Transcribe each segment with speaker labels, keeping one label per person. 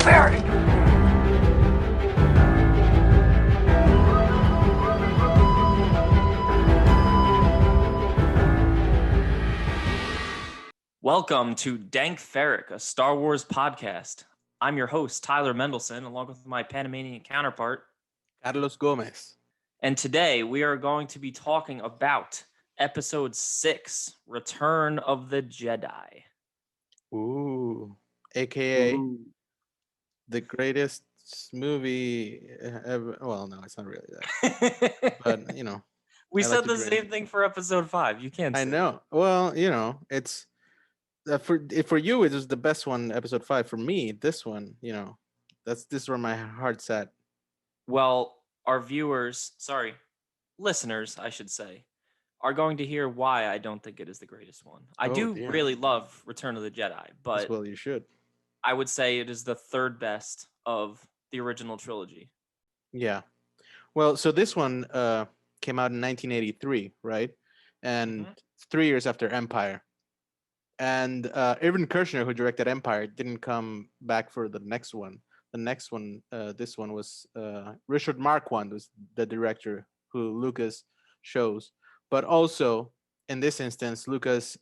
Speaker 1: Farrik!
Speaker 2: Welcome to Dank Farrik, a Star Wars podcast. I'm your host, Tyler Mendelson, along with my Panamanian counterpart,
Speaker 3: Carlos Gomez.
Speaker 2: and today we are going to be talking about Episode 6, Return of the Jedi.
Speaker 3: Ooh. AKA the greatest movie ever. Well, no, it's not really that. But, you know.
Speaker 2: We
Speaker 3: I
Speaker 2: said
Speaker 3: like to
Speaker 2: the
Speaker 3: drink.
Speaker 2: same thing for Episode 5. You can't say
Speaker 3: I know. Well, you know, it's for you it was the best one, episode 5. For me, this one, you know, this is where my heart's at.
Speaker 2: Well, our listeners, I should say, are going to hear why I don't think it is the greatest one. I
Speaker 3: Oh,
Speaker 2: do
Speaker 3: dear.
Speaker 2: really love Return of the Jedi, but
Speaker 3: Well, you should.
Speaker 2: I would say it is the third best of the original trilogy.
Speaker 3: Yeah. Well, so this one came out in 1983, right? And 3 years after Empire. And Irvin Kershner, who directed Empire, didn't come back for the next one. The next one, this one was Richard Marquand, was the director who Lucas chose. But also, in this instance, Lucas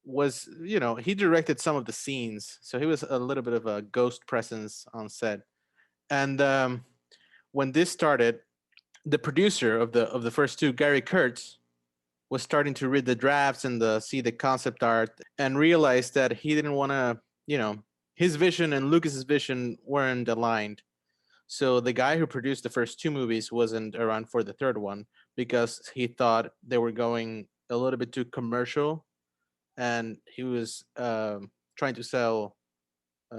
Speaker 3: was, you know, he directed some of the scenes, so he was a little bit of a ghost presence on set. And when this started, the producer of the first two, Gary Kurtz, was starting to read the drafts and see the concept art and realized that he didn't want to, you know, his vision and Lucas's vision weren't aligned. So the guy who produced the first two movies wasn't around for the third one because he thought they were going a little bit too commercial, and he was trying to sell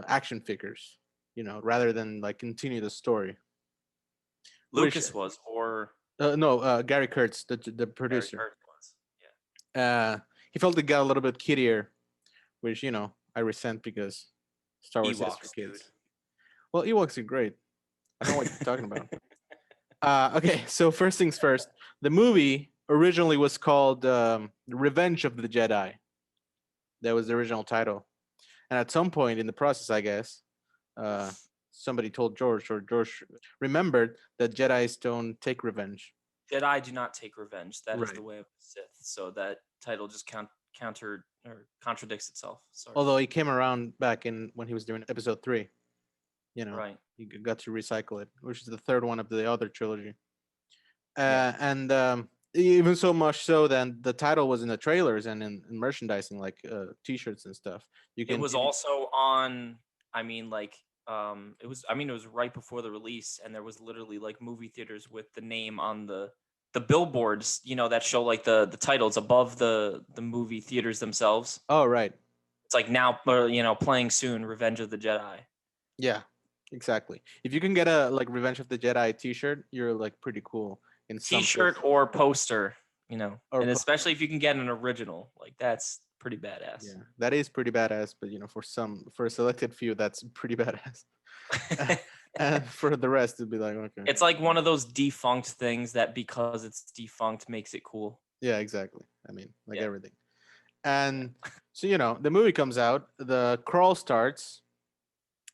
Speaker 3: action figures, you know, rather than like continue the story.
Speaker 2: Lucas was, or
Speaker 3: no, Gary Kurtz, the
Speaker 2: Gary
Speaker 3: producer.
Speaker 2: Kurtz was. Yeah.
Speaker 3: He felt it got a little bit kiddier, which, you know, I resent because Star Wars is for
Speaker 2: Ewoks,
Speaker 3: kids.
Speaker 2: dude.
Speaker 3: Well, Ewoks are great. I don't know what you're talking about. Okay, so first things first. The movie originally was called Revenge of the Jedi. That was the original title. And at some point in the process, I guess, somebody told George, or George remembered that Jedis don't take revenge.
Speaker 2: Jedi do not take revenge. That is
Speaker 3: Right.
Speaker 2: the way of the Sith. So that title just contradicts itself. Sorry.
Speaker 3: Although he came around back in when he was doing episode 3. You know,
Speaker 2: Right.
Speaker 3: he got to recycle it, which is the third one of the other trilogy.
Speaker 2: Yeah.
Speaker 3: And even so much so that the title was in the trailers and in merchandising, like T-shirts and stuff.
Speaker 2: It was also on. It was right before the release, and there was literally like movie theaters with the name on the billboards, you know, that show like the titles above the movie theaters themselves.
Speaker 3: Oh, right.
Speaker 2: It's like now, playing soon, Revenge of the Jedi.
Speaker 3: Yeah, exactly. If you can get a like Revenge of the Jedi T-shirt, you're like pretty cool in some
Speaker 2: T-shirt
Speaker 3: cases.
Speaker 2: or poster, you know,
Speaker 3: Or
Speaker 2: and especially if you can get an original, like that's pretty badass.
Speaker 3: Yeah, that is pretty badass. But you know, for a selected few, that's pretty badass. And for the rest, it'd be like, okay.
Speaker 2: It's like one of those defunct things that because it's defunct makes it cool.
Speaker 3: Yeah, exactly. I mean, like everything. And so, you know, the movie comes out, the crawl starts,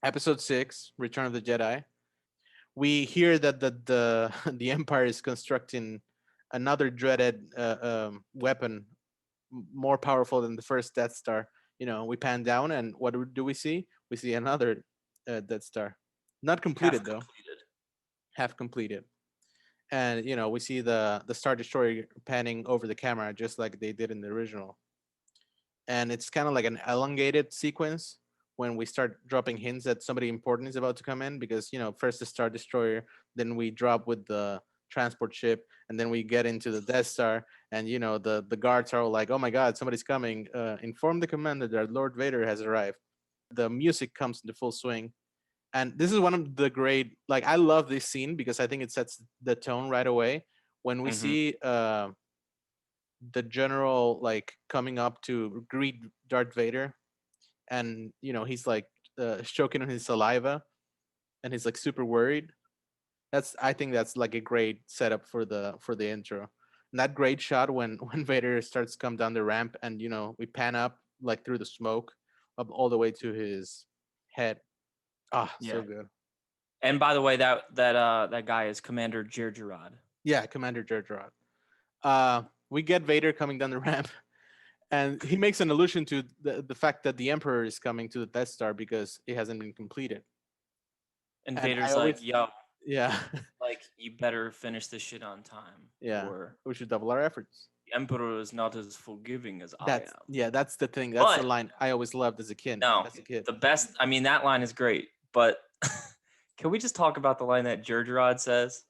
Speaker 3: episode 6, Return of the Jedi. We hear that the Empire is constructing another dreaded weapon more powerful than the first Death Star. You know, we pan down, and what do we see? We see another Death Star. Not completed, though. Half completed. And, you know, we see the Star Destroyer panning over the camera just like they did in the original. And it's kind of like an elongated sequence when we start dropping hints that somebody important is about to come in, because, you know, first the Star Destroyer, then we drop with the transport ship, and then we get into the Death Star, and, you know, the guards are all like, oh my god, somebody's coming, inform the commander that Lord Vader has arrived. The music comes into full swing, and this is one of the great, like, I love this scene because I think it sets the tone right away when we see the general like coming up to greet Darth Vader, and, you know, he's like choking on his saliva, and he's like super worried. I think that's like a great setup for the intro. And that great shot when Vader starts to come down the ramp, and, you know, we pan up like through the smoke up all the way to his head. Ah, so
Speaker 2: Yeah.
Speaker 3: good.
Speaker 2: And by the way, that guy is Commander Jirjerod.
Speaker 3: Yeah, Commander Jar Jar. We get Vader coming down the ramp, and he makes an allusion to the fact that the Emperor is coming to the Death Star because it hasn't been completed.
Speaker 2: And
Speaker 3: And I
Speaker 2: Vader's like,
Speaker 3: always,
Speaker 2: "Yo,
Speaker 3: yeah,
Speaker 2: like you better finish this shit on time,
Speaker 3: yeah,
Speaker 2: or
Speaker 3: we should double our efforts.
Speaker 2: the Emperor is not as forgiving as I
Speaker 3: That's
Speaker 2: am."
Speaker 3: yeah, that's the thing. That's the
Speaker 2: But
Speaker 3: line I always loved as a kid.
Speaker 2: no,
Speaker 3: As a kid,
Speaker 2: the best. I mean, that line is great. But can we just talk about the line that Jirjerod says,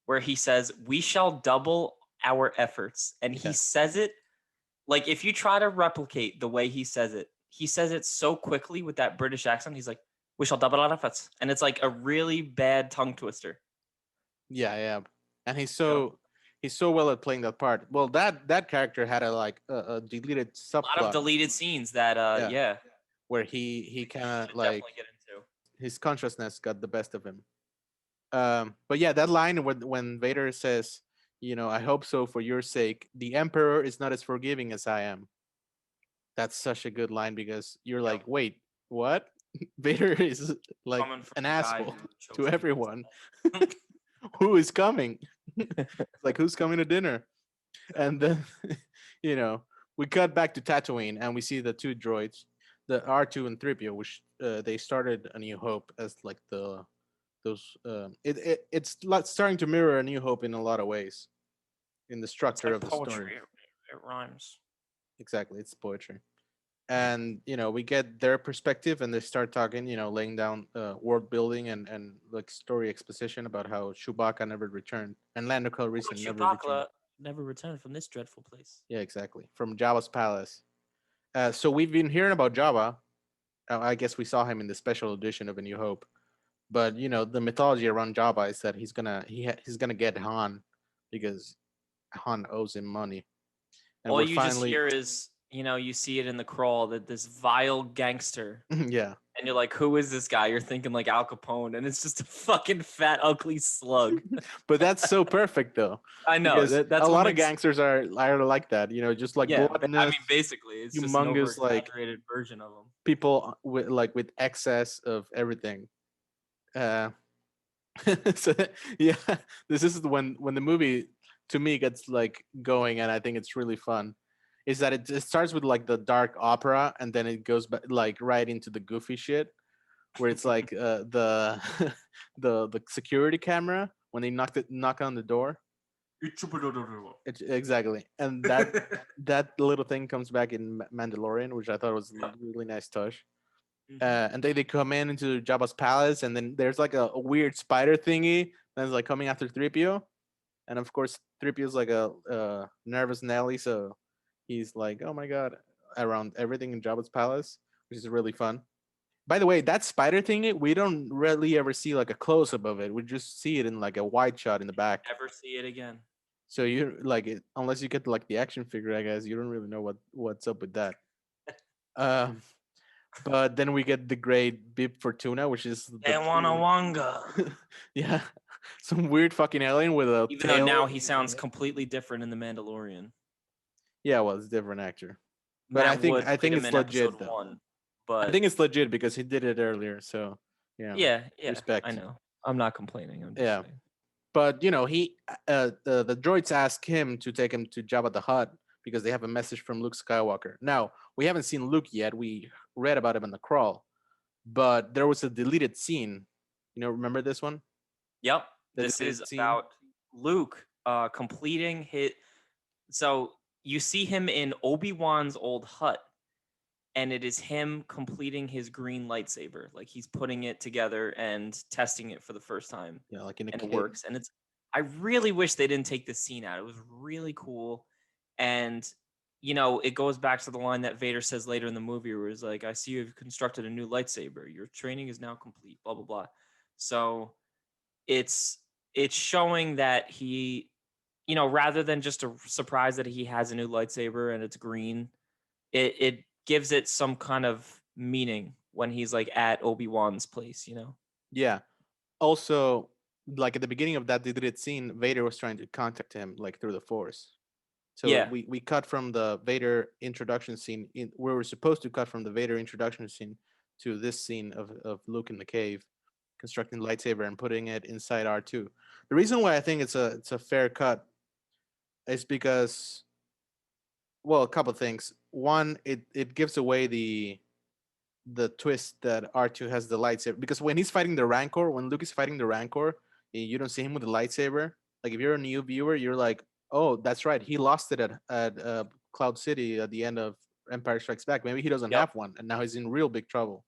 Speaker 2: where he says, "We shall double our efforts," and he
Speaker 3: yeah,
Speaker 2: says it like if you try to replicate the way he says it so quickly with that British accent. He's like, "We shall double our efforts," and it's like a really bad tongue twister.
Speaker 3: yeah, yeah. And
Speaker 2: You know,
Speaker 3: he's so well at playing that part. Well, that character had a deleted
Speaker 2: a lot of
Speaker 3: subplot.
Speaker 2: deleted scenes that,
Speaker 3: Yeah,
Speaker 2: yeah,
Speaker 3: where he
Speaker 2: we
Speaker 3: kind of
Speaker 2: should
Speaker 3: like
Speaker 2: definitely get into.
Speaker 3: his consciousness got the best of him. But yeah, that line when Vader says, I hope so for your sake. The Emperor is not as forgiving as I am. That's such a good line because you're
Speaker 2: Yep.
Speaker 3: like, wait, what? Vader is like
Speaker 2: Coming from
Speaker 3: an
Speaker 2: the guy
Speaker 3: asshole
Speaker 2: who chose
Speaker 3: to
Speaker 2: to be
Speaker 3: everyone.
Speaker 2: himself.
Speaker 3: Who is coming? Like, who's coming to dinner? And then, you know, we cut back to Tatooine and we see the two droids, the R2 and 3PO, which they started A New Hope as like those. Starting to mirror A New Hope in a lot of ways in the
Speaker 2: It's
Speaker 3: structure
Speaker 2: like
Speaker 3: of the story.
Speaker 2: poetry. It rhymes.
Speaker 3: Exactly, it's poetry. And we get their perspective and they start talking, laying down world building and like story exposition about how Chewbacca never returned and Lando
Speaker 2: Why
Speaker 3: Calrissian never returned.
Speaker 2: Chewbacca never returned from this dreadful place?
Speaker 3: Yeah, exactly, from Jabba's palace. So we've been hearing about Jabba. I guess we saw him in the special edition of A New Hope. But the mythology around Jabba is that he's gonna get Han because Han owes him money, and
Speaker 2: All
Speaker 3: we're
Speaker 2: you just
Speaker 3: finally
Speaker 2: hear is, you see it in the crawl that this vile gangster,
Speaker 3: yeah.
Speaker 2: and you're like, who is this guy? You're thinking like Al Capone, and it's just a fucking fat, ugly slug.
Speaker 3: But that's so perfect though,
Speaker 2: I know
Speaker 3: because
Speaker 2: that
Speaker 3: a
Speaker 2: that's what
Speaker 3: lot of
Speaker 2: makes,
Speaker 3: gangsters are like that. Just like
Speaker 2: yeah. I
Speaker 3: gluttonous,
Speaker 2: mean, basically, it's just an over
Speaker 3: humongous, like
Speaker 2: exaggerated version of him.
Speaker 3: people with excess of everything. Uh, so yeah, this is when the movie to me gets like going, and I think it's really fun. Is that it starts with like the dark opera, and then it goes back like right into the goofy shit, where it's like the the security camera when they knock on the door. Exactly, and that little thing comes back in Mandalorian, which I thought was a really nice touch.
Speaker 2: Mhm.
Speaker 3: And they come into Jabba's palace, and then there's like a weird spider thingy that's like coming after 3PO, and of course 3PO is like a nervous Nelly, so he's like, oh my god, around everything in Jabba's palace, which is really fun. By the way, that spider thingy, we don't really ever see like a close up of it. We just see it in like a wide shot in the back.
Speaker 2: Never see it again.
Speaker 3: So you like it unless you get like the action figure, I guess you don't really know what's up with that. Um, but then we get the great Bib Fortuna, which is
Speaker 2: And Wanga.
Speaker 3: yeah, some weird fucking alien with a
Speaker 2: Even though now
Speaker 3: tail.
Speaker 2: he sounds completely different in The Mandalorian.
Speaker 3: Yeah, well, it's a different actor, but I
Speaker 2: Matt
Speaker 3: think
Speaker 2: Wood
Speaker 3: I
Speaker 2: played
Speaker 3: think
Speaker 2: him
Speaker 3: it's
Speaker 2: in episode
Speaker 3: legit though.
Speaker 2: one,
Speaker 3: I
Speaker 2: but
Speaker 3: think it's legit because he did it earlier. So yeah,
Speaker 2: yeah, yeah, I
Speaker 3: respect.
Speaker 2: know. I'm not complaining. I'm just
Speaker 3: Yeah,
Speaker 2: saying.
Speaker 3: but he the droids ask him to take him to Jabba the Hutt because they have a message from Luke Skywalker. Now we haven't seen Luke yet. We read about him in the crawl, but there was a deleted scene. Remember this one?
Speaker 2: Yep,
Speaker 3: The
Speaker 2: this is
Speaker 3: deleted scene.
Speaker 2: about Luke completing his. So you see him in Obi-Wan's old hut, and it is him completing his green lightsaber. Like he's putting it together and testing it for the first time,
Speaker 3: Yeah, like in a
Speaker 2: and it
Speaker 3: cave.
Speaker 2: works. And it's. I really wish they didn't take this scene out. It was really cool, and it goes back to the line that Vader says later in the movie, where he's like, "I see you've constructed a new lightsaber. Your training is now complete." Blah blah blah. So it's it's showing that he, rather than just a surprise that he has a new lightsaber and it's green, it gives it some kind of meaning when he's like at Obi-Wan's place.
Speaker 3: Yeah. Also, like at the beginning of that deleted scene, Vader was trying to contact him like through the Force. So
Speaker 2: Yeah.
Speaker 3: we cut from the Vader introduction scene. We were supposed to cut from the Vader introduction scene to this scene of Luke in the cave, constructing the lightsaber and putting it inside R2. The reason why I think it's a fair cut is because, well, a couple of things. One, it gives away the twist that R2 has the lightsaber, because when he's fighting the Rancor, when Luke is fighting the Rancor, you don't see him with the lightsaber. Like if you're a new viewer, you're like, oh, that's right, he lost it at Cloud City at the end of Empire Strikes Back. Maybe he doesn't
Speaker 2: Yep.
Speaker 3: have one, and now he's in real big trouble.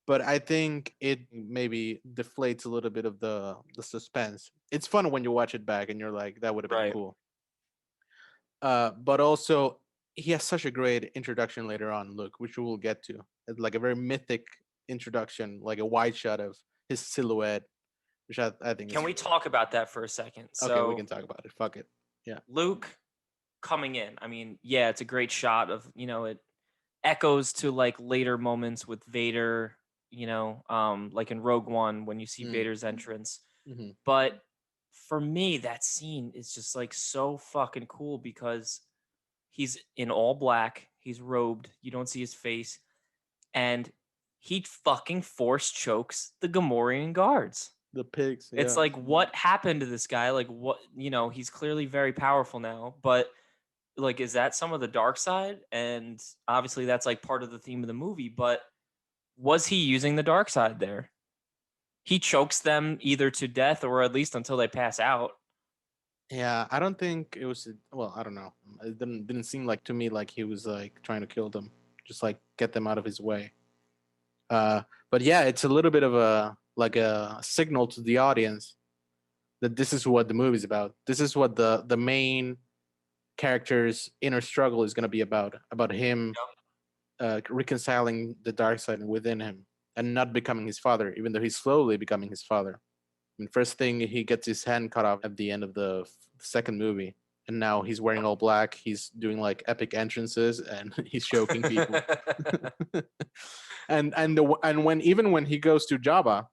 Speaker 3: But I think it maybe deflates a little bit of the suspense. It's fun when you watch it back and you're like, that would have been
Speaker 2: Right.
Speaker 3: cool. But also he has such a great introduction later on, Luke, which we will get to. It's like a very mythic introduction, like a wide shot of his silhouette, which I think
Speaker 2: Can
Speaker 3: is
Speaker 2: we talk about that for a second?
Speaker 3: okay. We
Speaker 2: So
Speaker 3: can talk about it. Fuck it. Yeah.
Speaker 2: Luke coming in. I mean, yeah, it's a great shot of, it echoes to like later moments with Vader, like in Rogue One when you see
Speaker 3: Mm.
Speaker 2: Vader's entrance.
Speaker 3: Mm-hmm.
Speaker 2: But for me, that scene is just like so fucking cool because he's in all black, he's robed, you don't see his face, and he fucking force chokes the Gamorrean guards.
Speaker 3: The pigs.
Speaker 2: It's
Speaker 3: Yeah.
Speaker 2: like, what happened to this guy? Like, what, he's clearly very powerful now, but like, is that some of the dark side? And obviously, that's like part of the theme of the movie, but was he using the dark side there? He chokes them either to death or at least until they pass out.
Speaker 3: Yeah. I don't think it was. Well, I don't know. It didn't seem like to me like he was like trying to kill them, just like get them out of his way. Uh, but yeah, it's a little bit of a like a signal to the audience that this is what the movie's about. This is what the main character's inner struggle is going to be about him reconciling the dark side within him and not becoming his father, even though he's slowly becoming his father. I mean, first thing, he gets his hand cut off at the end of the second movie, and now he's wearing all black. He's doing like epic entrances, and he's choking people. And when even when he goes to Jabba,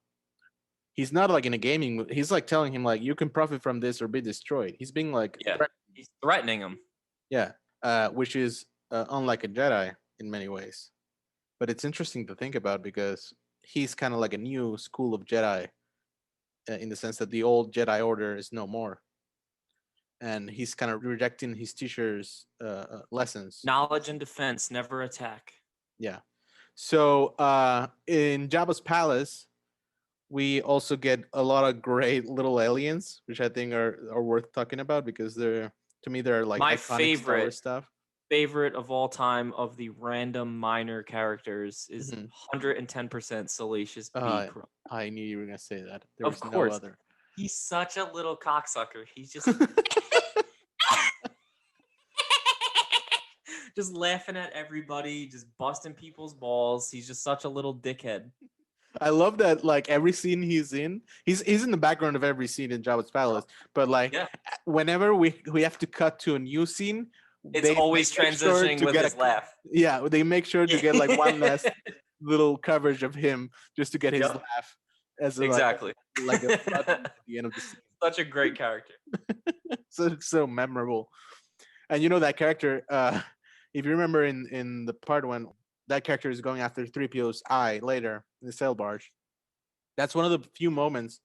Speaker 3: he's not like in a gaming. He's like telling him like, you can profit from this or be destroyed. He's being like,
Speaker 2: Yeah, he's threatening him.
Speaker 3: yeah, which is unlike a Jedi in many ways. But it's interesting to think about because he's kind of like a new school of Jedi in the sense that the old Jedi Order is no more, and he's kind of rejecting his teacher's lessons.
Speaker 2: Knowledge and defense, never attack.
Speaker 3: Yeah. So in Jabba's palace, we also get a lot of great little aliens, which I think are worth talking about because they're, to me, they're like
Speaker 2: My
Speaker 3: iconic Star Wars stuff.
Speaker 2: favorite of all time of the random minor characters is
Speaker 3: Mhm.
Speaker 2: 110% Salacious B. Crumb.
Speaker 3: I knew you were gonna say that. There
Speaker 2: Of
Speaker 3: was no
Speaker 2: course.
Speaker 3: other.
Speaker 2: He's such a little cocksucker. He's just just laughing at everybody, just busting people's balls. He's just such a little dickhead.
Speaker 3: I love that. Like every scene he's in, he's in the background of every scene in Jabba's palace. But like,
Speaker 2: Yeah.
Speaker 3: whenever we have to cut to a new scene,
Speaker 2: It's always
Speaker 3: make sure
Speaker 2: transitioning
Speaker 3: to
Speaker 2: with
Speaker 3: get
Speaker 2: his laugh.
Speaker 3: yeah, they make sure to get like one last little coverage of him just to get his
Speaker 2: Yep.
Speaker 3: laugh as a,
Speaker 2: Exactly.
Speaker 3: like a button at the end of the scene.
Speaker 2: Such a great character.
Speaker 3: So memorable. And you know that character, if you remember in the part when that character is going after 3PO's eye later in the sail barge, that's one of the few moments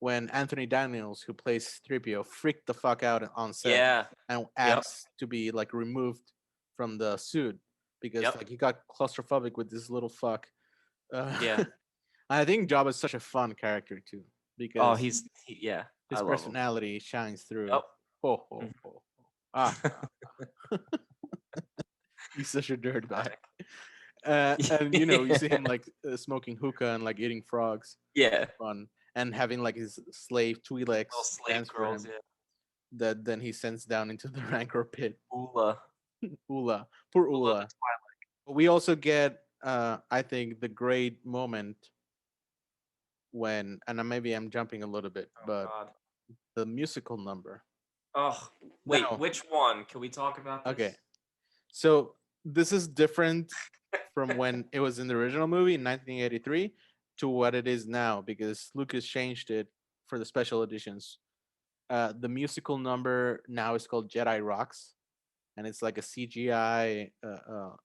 Speaker 3: when Anthony Daniels, who plays 3PO, freaked the fuck out on set
Speaker 2: Yeah.
Speaker 3: and asked to be like removed from the suit because
Speaker 2: Yep.
Speaker 3: like he got claustrophobic with this little fuck.
Speaker 2: Yeah.
Speaker 3: I think Jabba is such a fun character too
Speaker 2: Oh,
Speaker 3: because
Speaker 2: yeah. I
Speaker 3: his
Speaker 2: love him.
Speaker 3: personality shines through.
Speaker 2: Yep.
Speaker 3: Ho ho
Speaker 2: Mhm.
Speaker 3: ho. Ah, he's such a dirtbag. And you know, you see him like smoking hookah and like eating frogs.
Speaker 2: Yeah.
Speaker 3: Fun. And having like his slave Twi'leks
Speaker 2: Little slave
Speaker 3: dance for
Speaker 2: girls.
Speaker 3: him
Speaker 2: Yeah.
Speaker 3: that then he sends down into the Rancor pit.
Speaker 2: Ula.
Speaker 3: Ula, poor
Speaker 2: Ula
Speaker 3: Ula.
Speaker 2: the Twilight.
Speaker 3: We also get, I think, the great moment when, and maybe I'm jumping a little bit,
Speaker 2: Oh
Speaker 3: but
Speaker 2: God.
Speaker 3: the musical number.
Speaker 2: Oh wait,
Speaker 3: Now,
Speaker 2: which one? Can we talk about this?
Speaker 3: okay, so this is different from when it was in the original movie in 1983 to what it is now because Lucas changed it for the special editions. The musical number now is called Jedi Rocks, and it's like a CGI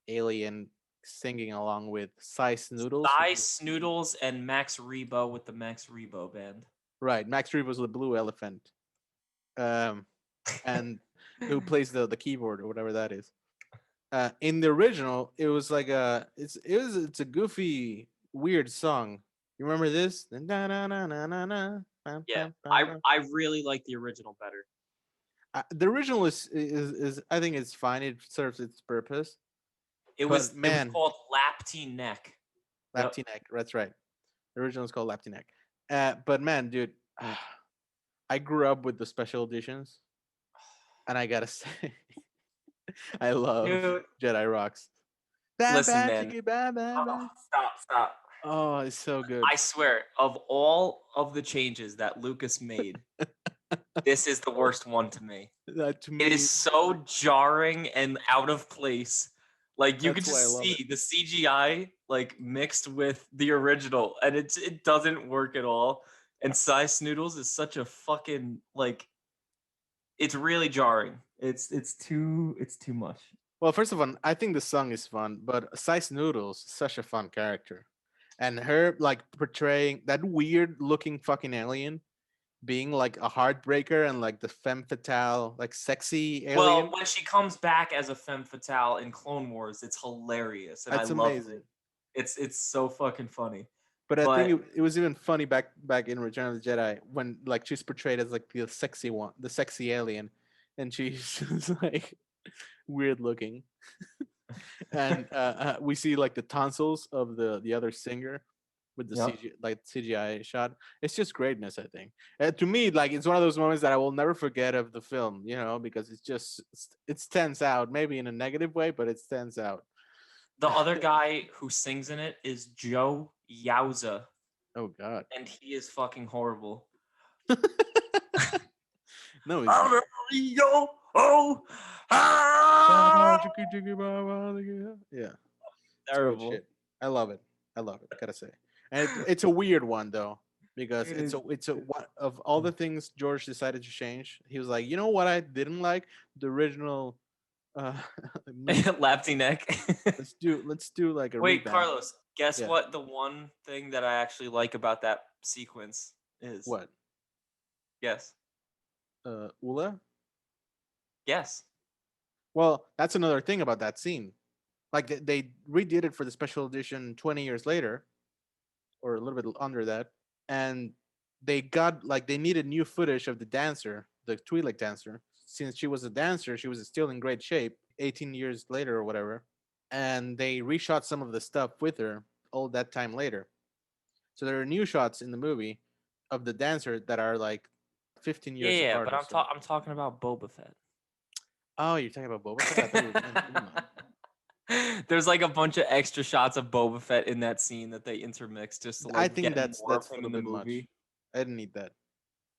Speaker 3: alien singing along with Sice Noodles.
Speaker 2: Thigh Snoodles and Max Rebo with the Max Rebo band.
Speaker 3: Right, Max Reeves was the blue elephant, um, and who plays the keyboard or whatever that is. In the original, it was like it's a goofy, weird song. You remember this?
Speaker 2: Yeah, I really like the original better.
Speaker 3: The original is I think it's fine. It serves its purpose. But
Speaker 2: It was
Speaker 3: man,
Speaker 2: called Lapty Neck. Yep.
Speaker 3: Laptinek, that's right. The original is called Laptinek. But man, dude, I grew up with the special editions, and I gotta say, I love
Speaker 2: Dude,
Speaker 3: Jedi Rocks. Bad
Speaker 2: listen,
Speaker 3: bad
Speaker 2: man.
Speaker 3: chicky bad bad
Speaker 2: Oh,
Speaker 3: bad.
Speaker 2: stop.
Speaker 3: Oh, it's so good.
Speaker 2: I swear, of all of the changes that Lucas made, this is the worst one to me.
Speaker 3: That to
Speaker 2: It is
Speaker 3: me,
Speaker 2: so jarring and out of place. Like you could
Speaker 3: that's why I
Speaker 2: just
Speaker 3: love it.
Speaker 2: see the CGI like mixed with the original, and it doesn't work at all. And Size Noodles is such a fucking like it's really jarring. It's too much.
Speaker 3: Well, first of all, I think the song is fun, but Sice Noodles is such a fun character, and her like portraying that weird looking fucking alien being like a heartbreaker and like the femme fatale, like sexy
Speaker 2: Well,
Speaker 3: alien.
Speaker 2: when she comes back as a femme fatale in Clone Wars, it's hilarious, and I
Speaker 3: That's
Speaker 2: love
Speaker 3: amazing.
Speaker 2: it. It's so fucking funny.
Speaker 3: But I think
Speaker 2: But
Speaker 3: it was even funny back in Return of the Jedi when like she's portrayed as like the sexy one, the sexy alien, and she's just like weird looking. And we see like the tonsils of the other singer with the
Speaker 2: yep.
Speaker 3: CGI shot. It's just greatness, I think. To me, like it's one of those moments that I will never forget of the film, because it's just it stands out, maybe in a negative way, but it stands out.
Speaker 2: The other guy who sings in it is Joe Yauza,
Speaker 3: Oh God.
Speaker 2: and he is fucking horrible.
Speaker 3: No, he's not.
Speaker 2: Yo, oh, ah!
Speaker 3: Yeah, it's great
Speaker 2: Terrible.
Speaker 3: shit. I love it. I love it. Gotta say, and it's a weird one though because
Speaker 2: It
Speaker 3: it's a what of all the things George decided to change. He was like, you know what I didn't like the original uh movie.
Speaker 2: Lapty neck.
Speaker 3: Let's do like a
Speaker 2: Wait,
Speaker 3: revamp.
Speaker 2: Carlos, guess
Speaker 3: Yeah.
Speaker 2: what the one thing that I actually like about that sequence is?
Speaker 3: What?
Speaker 2: Yes.
Speaker 3: Ula?
Speaker 2: Yes.
Speaker 3: Well, that's another thing about that scene. Like they redid it for the special edition 20 years later, or a little bit under that, and they got like they needed new footage of the dancer, the Twi'lek dancer. Since she was a dancer, she was still in great shape 18 years later or whatever, and they reshot some of the stuff with her all that time later. So there are new shots in the movie of the dancer that are like 15 years
Speaker 2: Yeah,
Speaker 3: apart
Speaker 2: but
Speaker 3: or so.
Speaker 2: I'm talking about Boba Fett.
Speaker 3: Oh, you're talking about Boba Fett? I thought you were meant Uma.
Speaker 2: There's like a bunch of extra shots of Boba Fett in that scene that they intermix just to
Speaker 3: I
Speaker 2: like
Speaker 3: think
Speaker 2: get
Speaker 3: that's
Speaker 2: more of
Speaker 3: that's a
Speaker 2: him
Speaker 3: little
Speaker 2: in the
Speaker 3: bit much.
Speaker 2: movie.
Speaker 3: I didn't need that.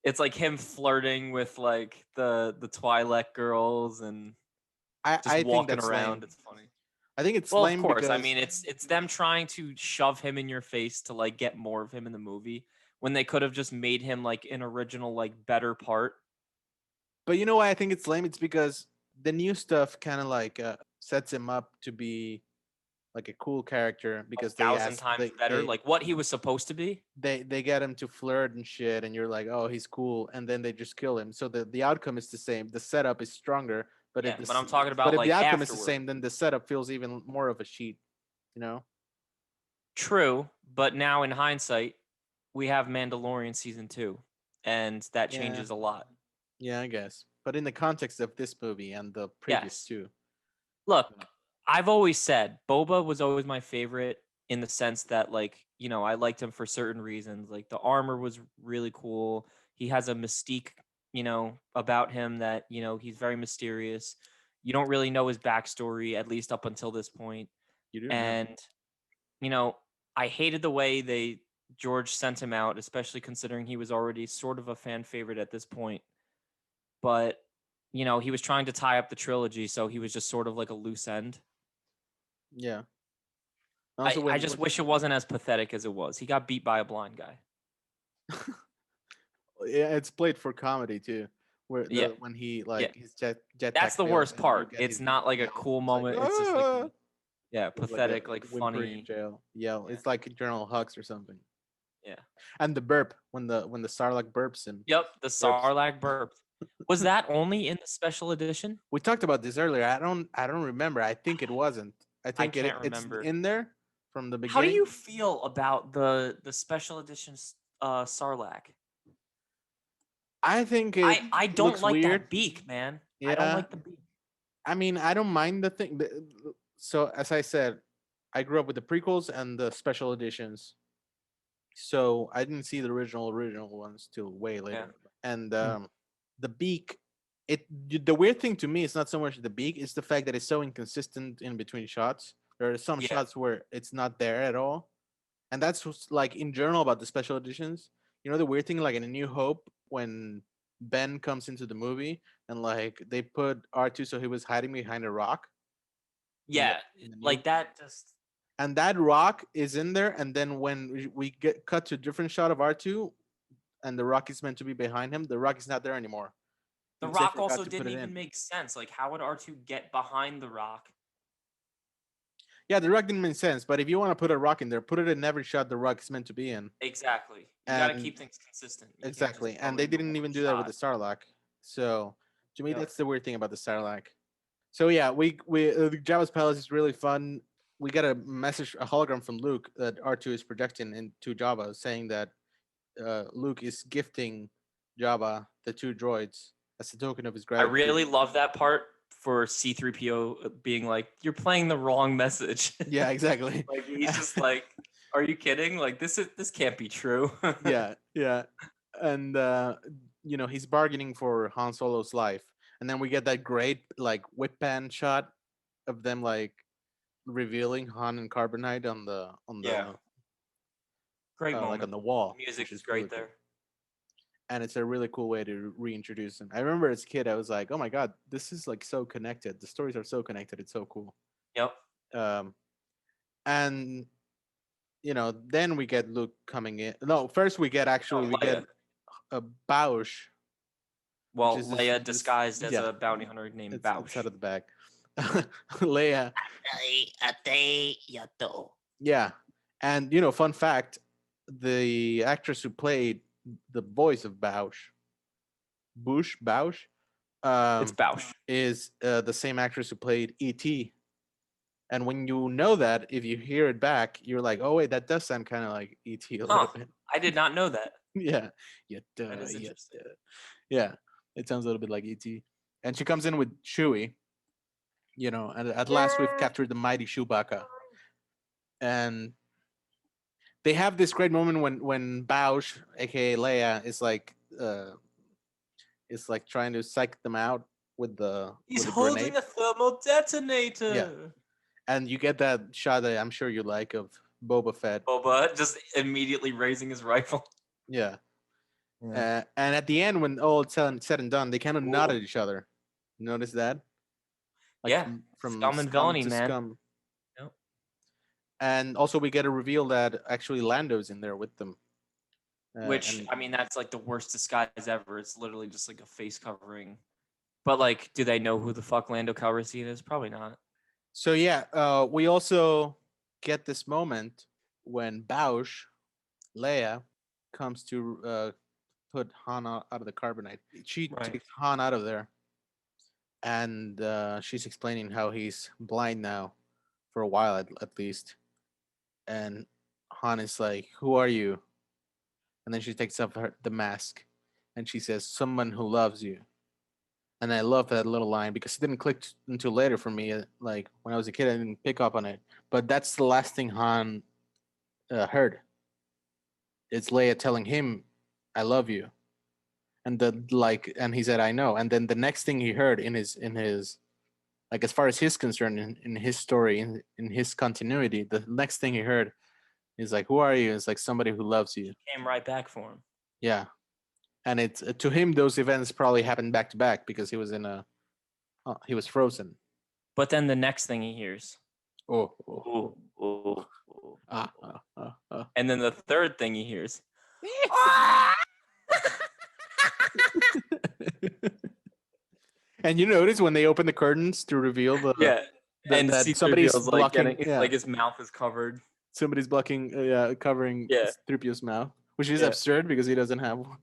Speaker 2: It's like him flirting with like the Twi'lek girls and just
Speaker 3: I think
Speaker 2: walking
Speaker 3: that's
Speaker 2: around.
Speaker 3: lame.
Speaker 2: It's funny.
Speaker 3: I think it's
Speaker 2: Well, of
Speaker 3: lame
Speaker 2: course. I
Speaker 3: because,
Speaker 2: mean, it's them trying to shove him in your face to like get more of him in the movie when they could have just made him like an original like better part.
Speaker 3: but you know why I think it's lame? It's because the new stuff kind of like sets him up to be like a cool character
Speaker 2: A
Speaker 3: because they
Speaker 2: thousand
Speaker 3: ask
Speaker 2: times better, like what he was supposed to be.
Speaker 3: they get him to flirt and shit, and you're like, oh, he's cool, and then they just kill him. So the outcome is the same. The setup is stronger, but
Speaker 2: Yeah, but I'm talking
Speaker 3: but
Speaker 2: about
Speaker 3: if the
Speaker 2: like
Speaker 3: outcome is the
Speaker 2: afterward.
Speaker 3: same, then the setup feels even more of a cheat. You know?
Speaker 2: True, but now in hindsight, we have Mandalorian season 2, and that
Speaker 3: Yeah,
Speaker 2: changes a lot.
Speaker 3: yeah, I guess. But in the context of this movie and the previous
Speaker 2: Yes.
Speaker 3: two,
Speaker 2: Look, I've always said Boba was always my favorite in the sense that like, I liked him for certain reasons. Like the armor was really cool. He has a mystique, about him that, he's very mysterious. You don't really know his backstory, at least up until this point.
Speaker 3: you do now.
Speaker 2: And, you know, I hated the way George sent him out, especially considering he was already sort of a fan favorite at this point. But, he was trying to tie up the trilogy, so he was just sort of like a loose end.
Speaker 3: Yeah.
Speaker 2: I,
Speaker 3: Also,
Speaker 2: I just wish it wasn't as pathetic as it was. He got beat by a blind guy.
Speaker 3: yeah, it's played for comedy too, where
Speaker 2: Yeah.
Speaker 3: when he
Speaker 2: Yeah.
Speaker 3: like his jetpack
Speaker 2: That's the
Speaker 3: fails
Speaker 2: worst
Speaker 3: and you
Speaker 2: part.
Speaker 3: get
Speaker 2: It's
Speaker 3: his
Speaker 2: not like a
Speaker 3: yell.
Speaker 2: cool
Speaker 3: It's like
Speaker 2: moment. It's just like
Speaker 3: ah!
Speaker 2: Yeah,
Speaker 3: It's like a
Speaker 2: pathetic, like
Speaker 3: whimpering in
Speaker 2: funny.
Speaker 3: jail. Yeah,
Speaker 2: Yeah.
Speaker 3: it's like General Hux or something.
Speaker 2: Yeah.
Speaker 3: And the burp when the Sarlacc burps him.
Speaker 2: Yep, the
Speaker 3: Burps.
Speaker 2: Sarlacc burp. Was that only in the special edition?
Speaker 3: We talked about this earlier. I don't remember. I think it wasn't. I
Speaker 2: I
Speaker 3: think
Speaker 2: can't
Speaker 3: it's
Speaker 2: remember.
Speaker 3: in there from the
Speaker 2: How do
Speaker 3: beginning.
Speaker 2: you feel about the special edition Sarlacc?
Speaker 3: I think it
Speaker 2: I don't
Speaker 3: looks
Speaker 2: like
Speaker 3: weird.
Speaker 2: that beak, man. I don't
Speaker 3: Yeah.
Speaker 2: like the beak.
Speaker 3: I mean, I don't mind the thing. So as I said, I grew up with the prequels and the special editions. So I didn't see the original ones till way
Speaker 2: Yeah.
Speaker 3: later. And
Speaker 2: Mm.
Speaker 3: the beak, the weird thing to me is not so much the beak, it's the fact that it's so inconsistent in between shots. There are some
Speaker 2: Yeah.
Speaker 3: shots where it's not there at all. And that's like in general about the special editions. You know the weird thing, like in A New Hope, when Ben comes into the movie and like they put R2 so he was hiding behind a rock in the
Speaker 2: Yeah.
Speaker 3: in the new,
Speaker 2: Like that just
Speaker 3: and that rock is in there, and then when we get cut to a different shot of R2 and the rock is meant to be behind him, the rock is not there anymore
Speaker 2: the
Speaker 3: because they
Speaker 2: rock
Speaker 3: forgot
Speaker 2: also
Speaker 3: to put
Speaker 2: didn't
Speaker 3: it
Speaker 2: even
Speaker 3: in.
Speaker 2: make sense. Like how would R2 get behind the rock?
Speaker 3: Yeah, the rock didn't make sense, but if you want to put a rock in there, put it in every shot the rock is meant to be in.
Speaker 2: Exactly. You got to
Speaker 3: And
Speaker 2: keep things consistent. You can't just
Speaker 3: exactly,
Speaker 2: throw
Speaker 3: and
Speaker 2: it
Speaker 3: they
Speaker 2: into
Speaker 3: didn't
Speaker 2: one
Speaker 3: even do that with the
Speaker 2: shot.
Speaker 3: Sarlacc. So to me,
Speaker 2: Yep.
Speaker 3: that's the weird thing about the Sarlacc. So yeah, we Jabba's palace is really fun. We get a message, a hologram from Luke that R2 is projecting into Jabba, saying that Luke is gifting Jabba the two droids as a token of his
Speaker 2: I
Speaker 3: gratitude.
Speaker 2: really love that part for C3PO being like, "You're playing the wrong message."
Speaker 3: Yeah, exactly.
Speaker 2: Like he's just like, "Are you kidding? Like this can't be true."
Speaker 3: Yeah, yeah, and he's bargaining for Han Solo's life, and then we get that great like whip pan shot of them like revealing Han and Carbonite
Speaker 2: Yeah. Great
Speaker 3: like on
Speaker 2: moment.
Speaker 3: the
Speaker 2: The
Speaker 3: wall,
Speaker 2: music
Speaker 3: which
Speaker 2: is
Speaker 3: is really
Speaker 2: great
Speaker 3: cool.
Speaker 2: there.
Speaker 3: And it's a really cool way to reintroduce them. I remember as a kid, I was like, "Oh my god, this is like so connected. The stories are so connected. It's so cool."
Speaker 2: Yep.
Speaker 3: Um, and then we get Luke coming in. No, first
Speaker 2: No,
Speaker 3: we get
Speaker 2: Leia.
Speaker 3: a Bausch, which
Speaker 2: Well,
Speaker 3: is
Speaker 2: Leia
Speaker 3: this
Speaker 2: disguised as
Speaker 3: yeah,
Speaker 2: a bounty hunter named
Speaker 3: it's out
Speaker 2: Bausch.
Speaker 3: of the bag. Leia, yeah, and fun fact, the actress who played the voice of Bausch,
Speaker 2: It's
Speaker 3: um,
Speaker 2: Bausch.
Speaker 3: is the same actress who played E.T. And when you know that, if you hear it back, you're like, "Oh wait, that does sound kind of like E.T. a
Speaker 2: Huh.
Speaker 3: little bit."
Speaker 2: I did not know that.
Speaker 3: Yeah, yeah,
Speaker 2: That is
Speaker 3: yeah,
Speaker 2: interesting.
Speaker 3: yeah. It sounds a little bit like E.T. And she comes in with Chewie, and at last we've captured the mighty Chewbacca. And they have this great moment when Bausch, aka Leia, is like trying to psych them out with the
Speaker 2: He's
Speaker 3: grenade.
Speaker 2: holding a thermal
Speaker 3: Yeah,
Speaker 2: detonator.
Speaker 3: and you get that shot that I'm sure you like of Boba Fett.
Speaker 2: Boba just immediately raising his rifle.
Speaker 3: Yeah,
Speaker 2: Yeah.
Speaker 3: and at the end, when all it's said and done, they kind of nod
Speaker 2: Ooh.
Speaker 3: at each other. Notice that, like
Speaker 2: Yeah.
Speaker 3: from
Speaker 2: Scum and
Speaker 3: scum
Speaker 2: villainy,
Speaker 3: to
Speaker 2: man.
Speaker 3: scum.
Speaker 2: Yep.
Speaker 3: And also, we get a reveal that actually Lando's in there with them.
Speaker 2: Which
Speaker 3: And
Speaker 2: I mean, that's like the worst disguise ever. It's literally just like a face covering. But like, do they know who the fuck Lando Calrissian is? Probably not.
Speaker 3: so, yeah, we also get this moment when Bausch, Leia, comes to put Han out of the carbonite. She
Speaker 2: Right.
Speaker 3: takes Han out of there, and she's explaining how he's blind now for a while at least. And Han is like, "Who are you?" And then she takes off the mask, and she says, "Someone who loves you." And I love that little line because it didn't click until later for me. Like when I was a kid, I didn't pick up on it. But that's the last thing Han heard. It's Leia telling him, "I love you," and he said, "I know." And then the next thing he heard in his like as far as he's concerned in his story in his continuity, the next thing he heard is like, "Who are you?" It's like somebody who loves you.
Speaker 2: Came right back for him.
Speaker 3: Yeah, and it's to him those events probably happened back to back because he was frozen.
Speaker 2: But then the next thing he hears,
Speaker 3: Oh, oh,
Speaker 2: ooh, ooh, ooh,
Speaker 3: ah,
Speaker 2: ooh.
Speaker 3: ah.
Speaker 2: And then the third thing he hears,
Speaker 3: And you notice when they open the curtains to reveal the
Speaker 2: yeah, And
Speaker 3: that somebody's
Speaker 2: C-3PO's like
Speaker 3: blocking.
Speaker 2: getting
Speaker 3: Yeah,
Speaker 2: like his mouth is covered.
Speaker 3: somebody's blocking. Yeah, covering
Speaker 2: Yeah,
Speaker 3: 3PO's mouth, which is
Speaker 2: yeah.
Speaker 3: absurd because he doesn't have one.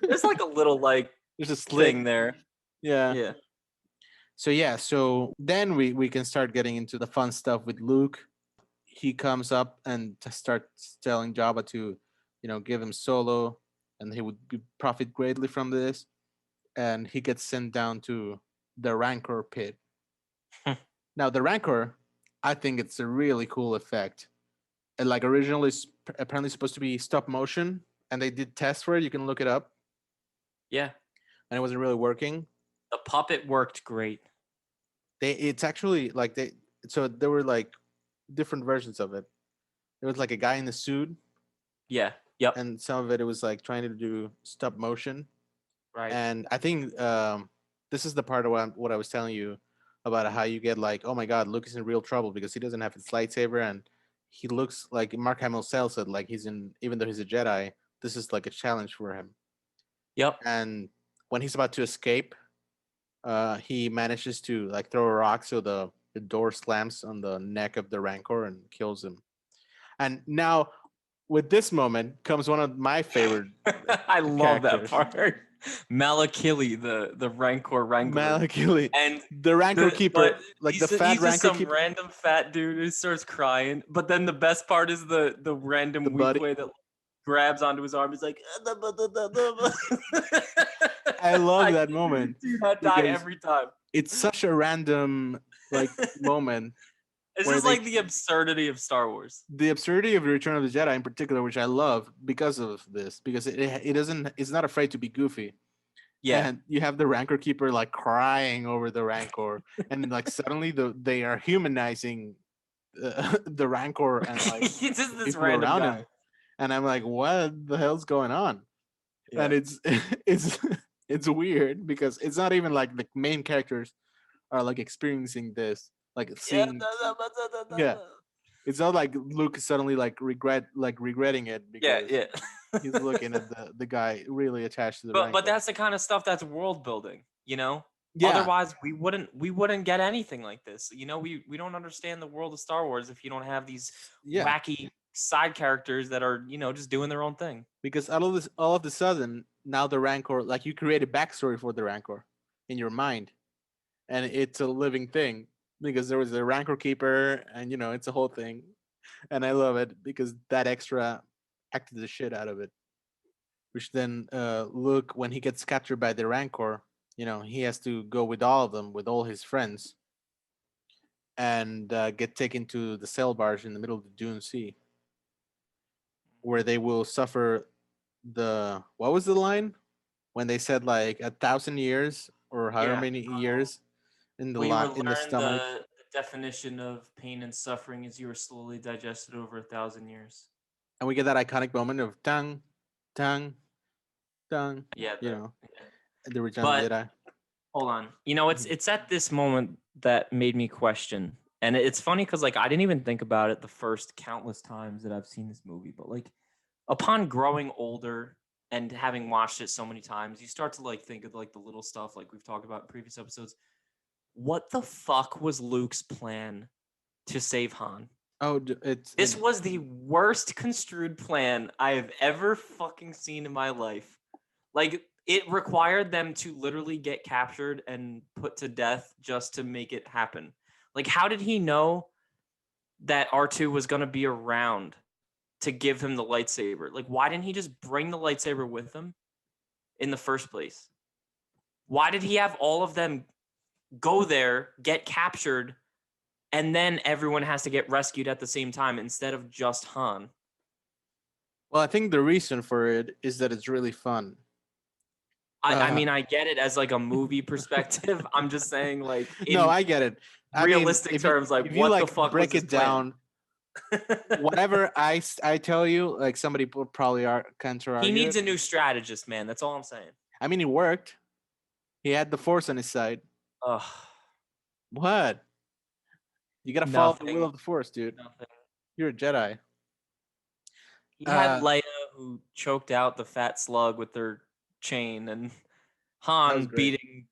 Speaker 2: There's like a little like
Speaker 3: There's a slit.
Speaker 2: thing there.
Speaker 3: Yeah.
Speaker 2: Yeah.
Speaker 3: So yeah, so then we can start getting into the fun stuff with Luke. He comes up and starts telling Jabba to, give him Solo, and he would profit greatly from this. And he gets sent down to the Rancor pit. Now the Rancor, I think it's a really cool effect. And like originally, apparently supposed to be stop motion, and they did tests for it. You can look it up,
Speaker 2: Yeah.
Speaker 3: and it wasn't really working.
Speaker 2: The puppet worked great.
Speaker 3: It's actually like so there were like different versions of it. There was like a guy in the suit,
Speaker 2: Yeah. Yep.
Speaker 3: and some of it was like trying to do stop motion.
Speaker 2: Right.
Speaker 3: And I think this is the part of what I was telling you about how you get like, oh my god, Luke is in real trouble because he doesn't have his lightsaber, and he looks like Mark Hamill said like he's in, even though he's a Jedi, this is like a challenge for him.
Speaker 2: Yep.
Speaker 3: And when he's about to escape, he manages to like throw a rock so the door slams on the neck of the Rancor and kills him. And now with this moment comes one of my favorite
Speaker 2: I love that
Speaker 3: characters.
Speaker 2: part. Malakili, the Rancor Wrangler.
Speaker 3: Malakili.
Speaker 2: And
Speaker 3: the Rancor Keeper, like the fat
Speaker 2: he's just
Speaker 3: Rancor
Speaker 2: some
Speaker 3: Keeper.
Speaker 2: random fat dude who starts crying. But then the best part is the random
Speaker 3: The
Speaker 2: weak
Speaker 3: buddy.
Speaker 2: way that grabs onto his arm. He's like,
Speaker 3: I love that moment.
Speaker 2: Dude, I die
Speaker 3: because
Speaker 2: every time.
Speaker 3: It's such a random like moment.
Speaker 2: This
Speaker 3: where
Speaker 2: is like the absurdity of Star Wars.
Speaker 3: The absurdity of Return of the Jedi in particular, which I love because of this, because it doesn't, it's not afraid to be goofy.
Speaker 2: Yeah.
Speaker 3: And you have the Rancor Keeper like crying over the Rancor, and like suddenly they are humanizing the Rancor and like
Speaker 2: He's just this
Speaker 3: people
Speaker 2: random
Speaker 3: around
Speaker 2: guy.
Speaker 3: him. And I'm like, what the hell's going on?
Speaker 2: Yeah.
Speaker 3: And it's it's weird because it's not even like the main characters are like experiencing this, like seeing. Yeah, it's not like Luke is suddenly like regretting it
Speaker 2: Yeah,
Speaker 3: because
Speaker 2: yeah.
Speaker 3: he's looking at the guy really attached to the
Speaker 2: But
Speaker 3: Rancor.
Speaker 2: that's the kind of stuff that's world building, you know?
Speaker 3: Yeah.
Speaker 2: Otherwise we wouldn't get anything like this. You know, we don't understand the world of Star Wars if you don't have these wacky side characters that are, just doing their own thing.
Speaker 3: Because all of the sudden, now the Rancor, like you create a backstory for the Rancor in your mind, and it's a living thing because there was a Rancor Keeper, and it's a whole thing, and I love it because that extra acted the shit out of it. Which then Luke, when he gets captured by the Rancor, he has to go with all of them, with all his friends, and get taken to the sail barge in the middle of the Dune Sea, where they will suffer what was the line when they said like 1,000 years or however many years in the in the stomach.
Speaker 2: The definition of pain and suffering is you are slowly digested over 1,000 years.
Speaker 3: And we get that iconic moment of tang, tang, tang.
Speaker 2: Yeah,
Speaker 3: the Return of the Jedi.
Speaker 2: Hold on. It's at this moment that made me question. And it's funny because like I didn't even think about it the first countless times that I've seen this movie, but like upon growing older and having watched it so many times, you start to like think of like the little stuff like we've talked about in previous episodes. What the fuck was Luke's plan to save Han?
Speaker 3: Oh,
Speaker 2: this was the worst construed plan I have ever fucking seen in my life. Like, it required them to literally get captured and put to death just to make it happen. Like, how did he know that R2 was going to be around to give him the lightsaber? Like, why didn't he just bring the lightsaber with him in the first place? Why did he have all of them go there, get captured, and then everyone has to get rescued at the same time instead of just Han?
Speaker 3: Well, I think the reason for it is that it's really fun.
Speaker 2: I mean, I get it as like a movie perspective. I'm just saying, like,
Speaker 3: no, I get it.
Speaker 2: Realistic terms, like, what the fuck
Speaker 3: break
Speaker 2: was
Speaker 3: it down? Whatever I tell you, like somebody probably can't argue.
Speaker 2: He needs a new strategist, man. That's all I'm saying.
Speaker 3: I mean, it worked. He had the Force on his side.
Speaker 2: Ugh.
Speaker 3: What? You gotta follow the will of the Force, dude.
Speaker 2: Nothing.
Speaker 3: You're a Jedi.
Speaker 2: He had Leia, who choked out the fat slug with her chain, and Han beating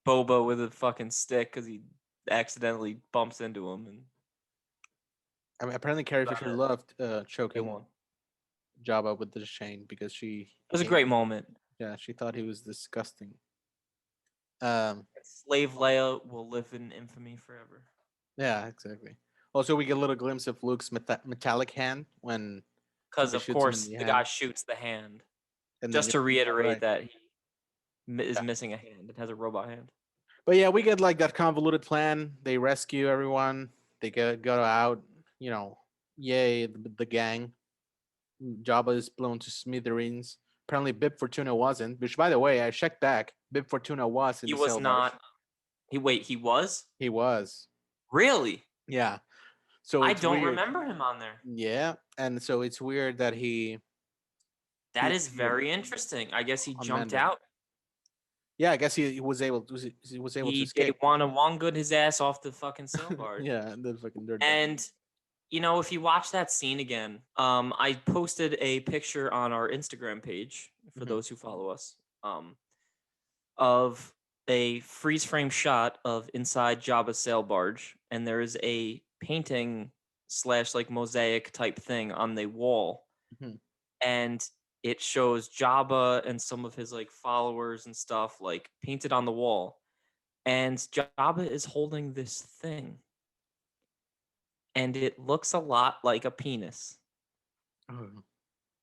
Speaker 2: Boba with a fucking stick because he accidentally bumps into him, and
Speaker 3: I mean, apparently Carrie
Speaker 2: about
Speaker 3: Fisher
Speaker 2: to
Speaker 3: loved
Speaker 2: get
Speaker 3: choking
Speaker 2: one.
Speaker 3: Jabba with the chain because she
Speaker 2: It was a
Speaker 3: hated.
Speaker 2: great moment.
Speaker 3: Yeah, she thought he was disgusting. Um,
Speaker 2: Slave Leia will live in infamy forever.
Speaker 3: yeah, exactly. Also, we get a little glimpse of Luke's metallic hand when
Speaker 2: Because
Speaker 3: Luke
Speaker 2: of
Speaker 3: shoots him in
Speaker 2: course
Speaker 3: the
Speaker 2: the guy
Speaker 3: hand,
Speaker 2: shoots the hand.
Speaker 3: and then
Speaker 2: Just to
Speaker 3: you're
Speaker 2: reiterate
Speaker 3: right.
Speaker 2: that he is
Speaker 3: Yeah.
Speaker 2: missing a hand. It has a robot hand.
Speaker 3: But yeah, we get like that convoluted plan. They rescue everyone. They go out. You know, yay the gang. Jabba is blown to smithereens. Apparently, Bib Fortuna wasn't. Which, by the way, I checked back. Bib Fortuna was in
Speaker 2: He
Speaker 3: the
Speaker 2: was
Speaker 3: sail barge.
Speaker 2: not. He was
Speaker 3: He was.
Speaker 2: really.
Speaker 3: Yeah. So
Speaker 2: I
Speaker 3: it's
Speaker 2: don't
Speaker 3: weird.
Speaker 2: remember him on there.
Speaker 3: Yeah, and so it's weird that he
Speaker 2: That is
Speaker 3: appeared
Speaker 2: very interesting. I guess he
Speaker 3: on
Speaker 2: jumped
Speaker 3: Mando.
Speaker 2: out.
Speaker 3: Yeah, I guess he was able to
Speaker 2: He day
Speaker 3: escape.
Speaker 2: one Wong good his ass off the fucking sail barge.
Speaker 3: Yeah, the fucking dirtbag.
Speaker 2: And if you watch that scene again, I posted a picture on our Instagram page for
Speaker 3: Hmm.
Speaker 2: those who follow us, of a freeze frame shot of inside Jabba's sail barge, and there is a painting slash like mosaic type thing on the wall,
Speaker 3: Hmm.
Speaker 2: and it shows Jabba and some of his like followers and stuff like painted on the wall, and Jabba is holding this thing, and it looks a lot like a penis.
Speaker 3: Oh.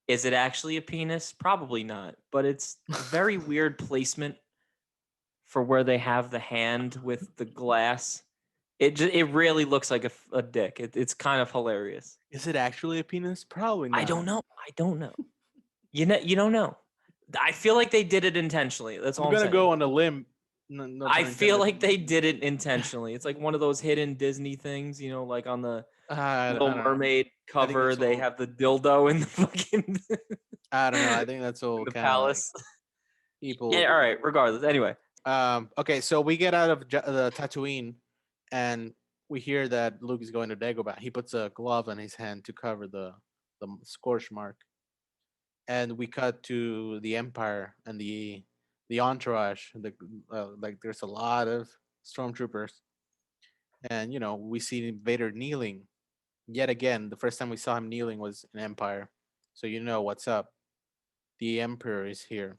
Speaker 2: Is it actually a penis? Probably not, but it's very weird placement for where they have the hand with the glass. It really looks like a dick. It's kind of hilarious.
Speaker 3: Is it actually a penis? Probably
Speaker 2: I
Speaker 3: not.
Speaker 2: don't know. I don't know. You don't know. I feel like they did it intentionally. That's
Speaker 3: I'm
Speaker 2: all I'm
Speaker 3: gonna
Speaker 2: saying.
Speaker 3: go on a limb. No, no
Speaker 2: I
Speaker 3: pun
Speaker 2: feel
Speaker 3: intended.
Speaker 2: like they did it intentionally. It's like one of those hidden Disney things, like on the
Speaker 3: I
Speaker 2: Little
Speaker 3: don't know.
Speaker 2: Mermaid
Speaker 3: I think
Speaker 2: cover,
Speaker 3: that's
Speaker 2: they
Speaker 3: all.
Speaker 2: have the dildo in the fucking
Speaker 3: I don't know. I think that's
Speaker 2: in
Speaker 3: all
Speaker 2: the
Speaker 3: kind of like
Speaker 2: palace.
Speaker 3: people.
Speaker 2: Yeah, all right. Regardless, anyway,
Speaker 3: Okay, so we get out of the Tatooine, and we hear that Luke is going to Dagobah. He puts a glove on his hand to cover the scorch mark, and we cut to the Empire and the entourage. Like there's a lot of stormtroopers, and we see Vader kneeling yet again. The first time we saw him kneeling was in Empire, so you know what's up. The Emperor is here,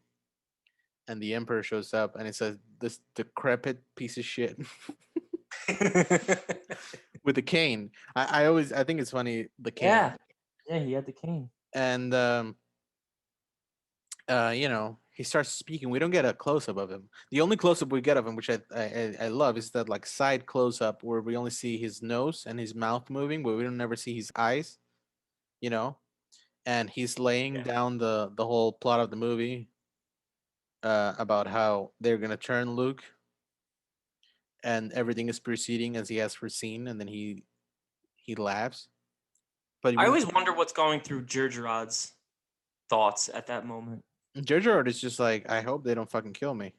Speaker 3: and the Emperor shows up, and it says this decrepit piece of shit with the cane. I think it's funny the cane,
Speaker 2: yeah, yeah, he had the cane.
Speaker 3: and he starts speaking. We don't get a close up of him. The only close up we get of him, which I love, is that like side close up where we only see his nose and his mouth moving, but we don't never see his eyes. You know, and he's laying
Speaker 2: Yeah.
Speaker 3: down the whole plot of the movie about how they're gonna turn Luke, and everything is proceeding as he has foreseen, and then he laughs. But
Speaker 2: I
Speaker 3: we
Speaker 2: always wonder what's going through Jirjerod's thoughts at that moment.
Speaker 3: Jojo is just like, I hope they don't fucking kill me.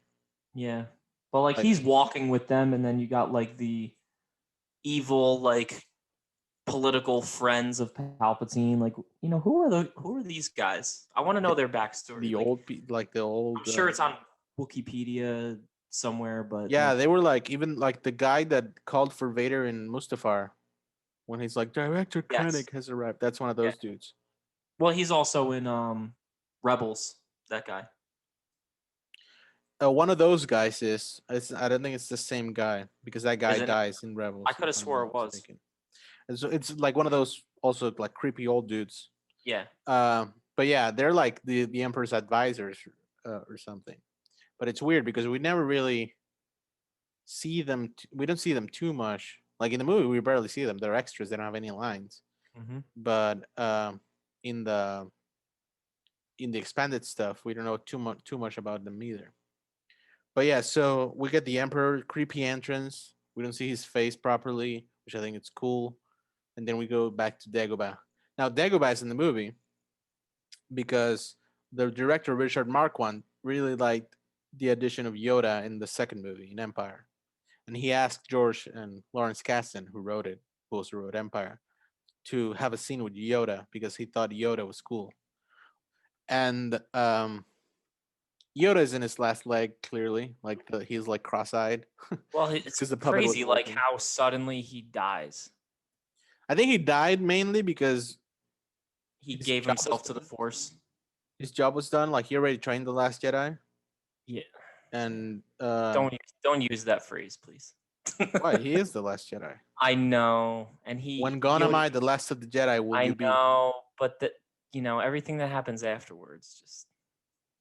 Speaker 2: Yeah. But like
Speaker 3: Like
Speaker 2: he's walking with them, and then you got like the evil like political friends of Palpatine. Like, who are these guys? I want to know
Speaker 3: the,
Speaker 2: their backstory.
Speaker 3: the
Speaker 2: Like,
Speaker 3: old like the
Speaker 2: I'm
Speaker 3: old
Speaker 2: sure it's on Wikipedia somewhere, but
Speaker 3: yeah,
Speaker 2: like,
Speaker 3: they were like even like the guy that called for Vader in Mustafar when he's like Director
Speaker 2: yes,
Speaker 3: Krennic has arrived. That's one of
Speaker 2: yeah.
Speaker 3: those dudes.
Speaker 2: Well, he's also in Rebels. That guy.
Speaker 3: One of those guys is I don't think it's the same guy because that guy
Speaker 2: Isn't it?
Speaker 3: dies in
Speaker 2: I
Speaker 3: Rebels
Speaker 2: could
Speaker 3: if
Speaker 2: have
Speaker 3: I'm
Speaker 2: swore
Speaker 3: not
Speaker 2: it was.
Speaker 3: mistaken. And so it's like one of those also like creepy old dudes.
Speaker 2: Yeah.
Speaker 3: But yeah, they're like the Emperor's advisors or something. But it's weird because we never really see them. We don't see them too much. Like in the movie, we barely see them. They're extras. They don't have any lines.
Speaker 2: Mm-hmm.
Speaker 3: But in the expanded stuff, we don't know too much about them either. But yeah, so we get the Emperor creepy entrance. We don't see his face properly, which I think it's cool. And then we go back to Dagobah. Now Dagobah is in the movie because the director Richard Marquand really liked the addition of Yoda in the second movie in Empire, and he asked George and Lawrence Kasdan, who wrote it, who also wrote Empire, to have a scene with Yoda because he thought Yoda was cool. And Yoda is in his last leg, clearly. Like he's like cross-eyed
Speaker 2: Well, it's
Speaker 3: because the puppet
Speaker 2: crazy,
Speaker 3: wasn't
Speaker 2: like
Speaker 3: working.
Speaker 2: how suddenly he dies.
Speaker 3: I think he died mainly because
Speaker 2: He
Speaker 3: his
Speaker 2: gave
Speaker 3: job was
Speaker 2: himself to the
Speaker 3: done.
Speaker 2: Force.
Speaker 3: His job was done. Like he already trained the Last Jedi,
Speaker 2: Yeah.
Speaker 3: and
Speaker 2: Don't use that phrase, please.
Speaker 3: why? He is the Last Jedi.
Speaker 2: I know, and
Speaker 3: When gone am I, the last of the Jedi will
Speaker 2: I
Speaker 3: you be?
Speaker 2: know, but everything that happens afterwards, just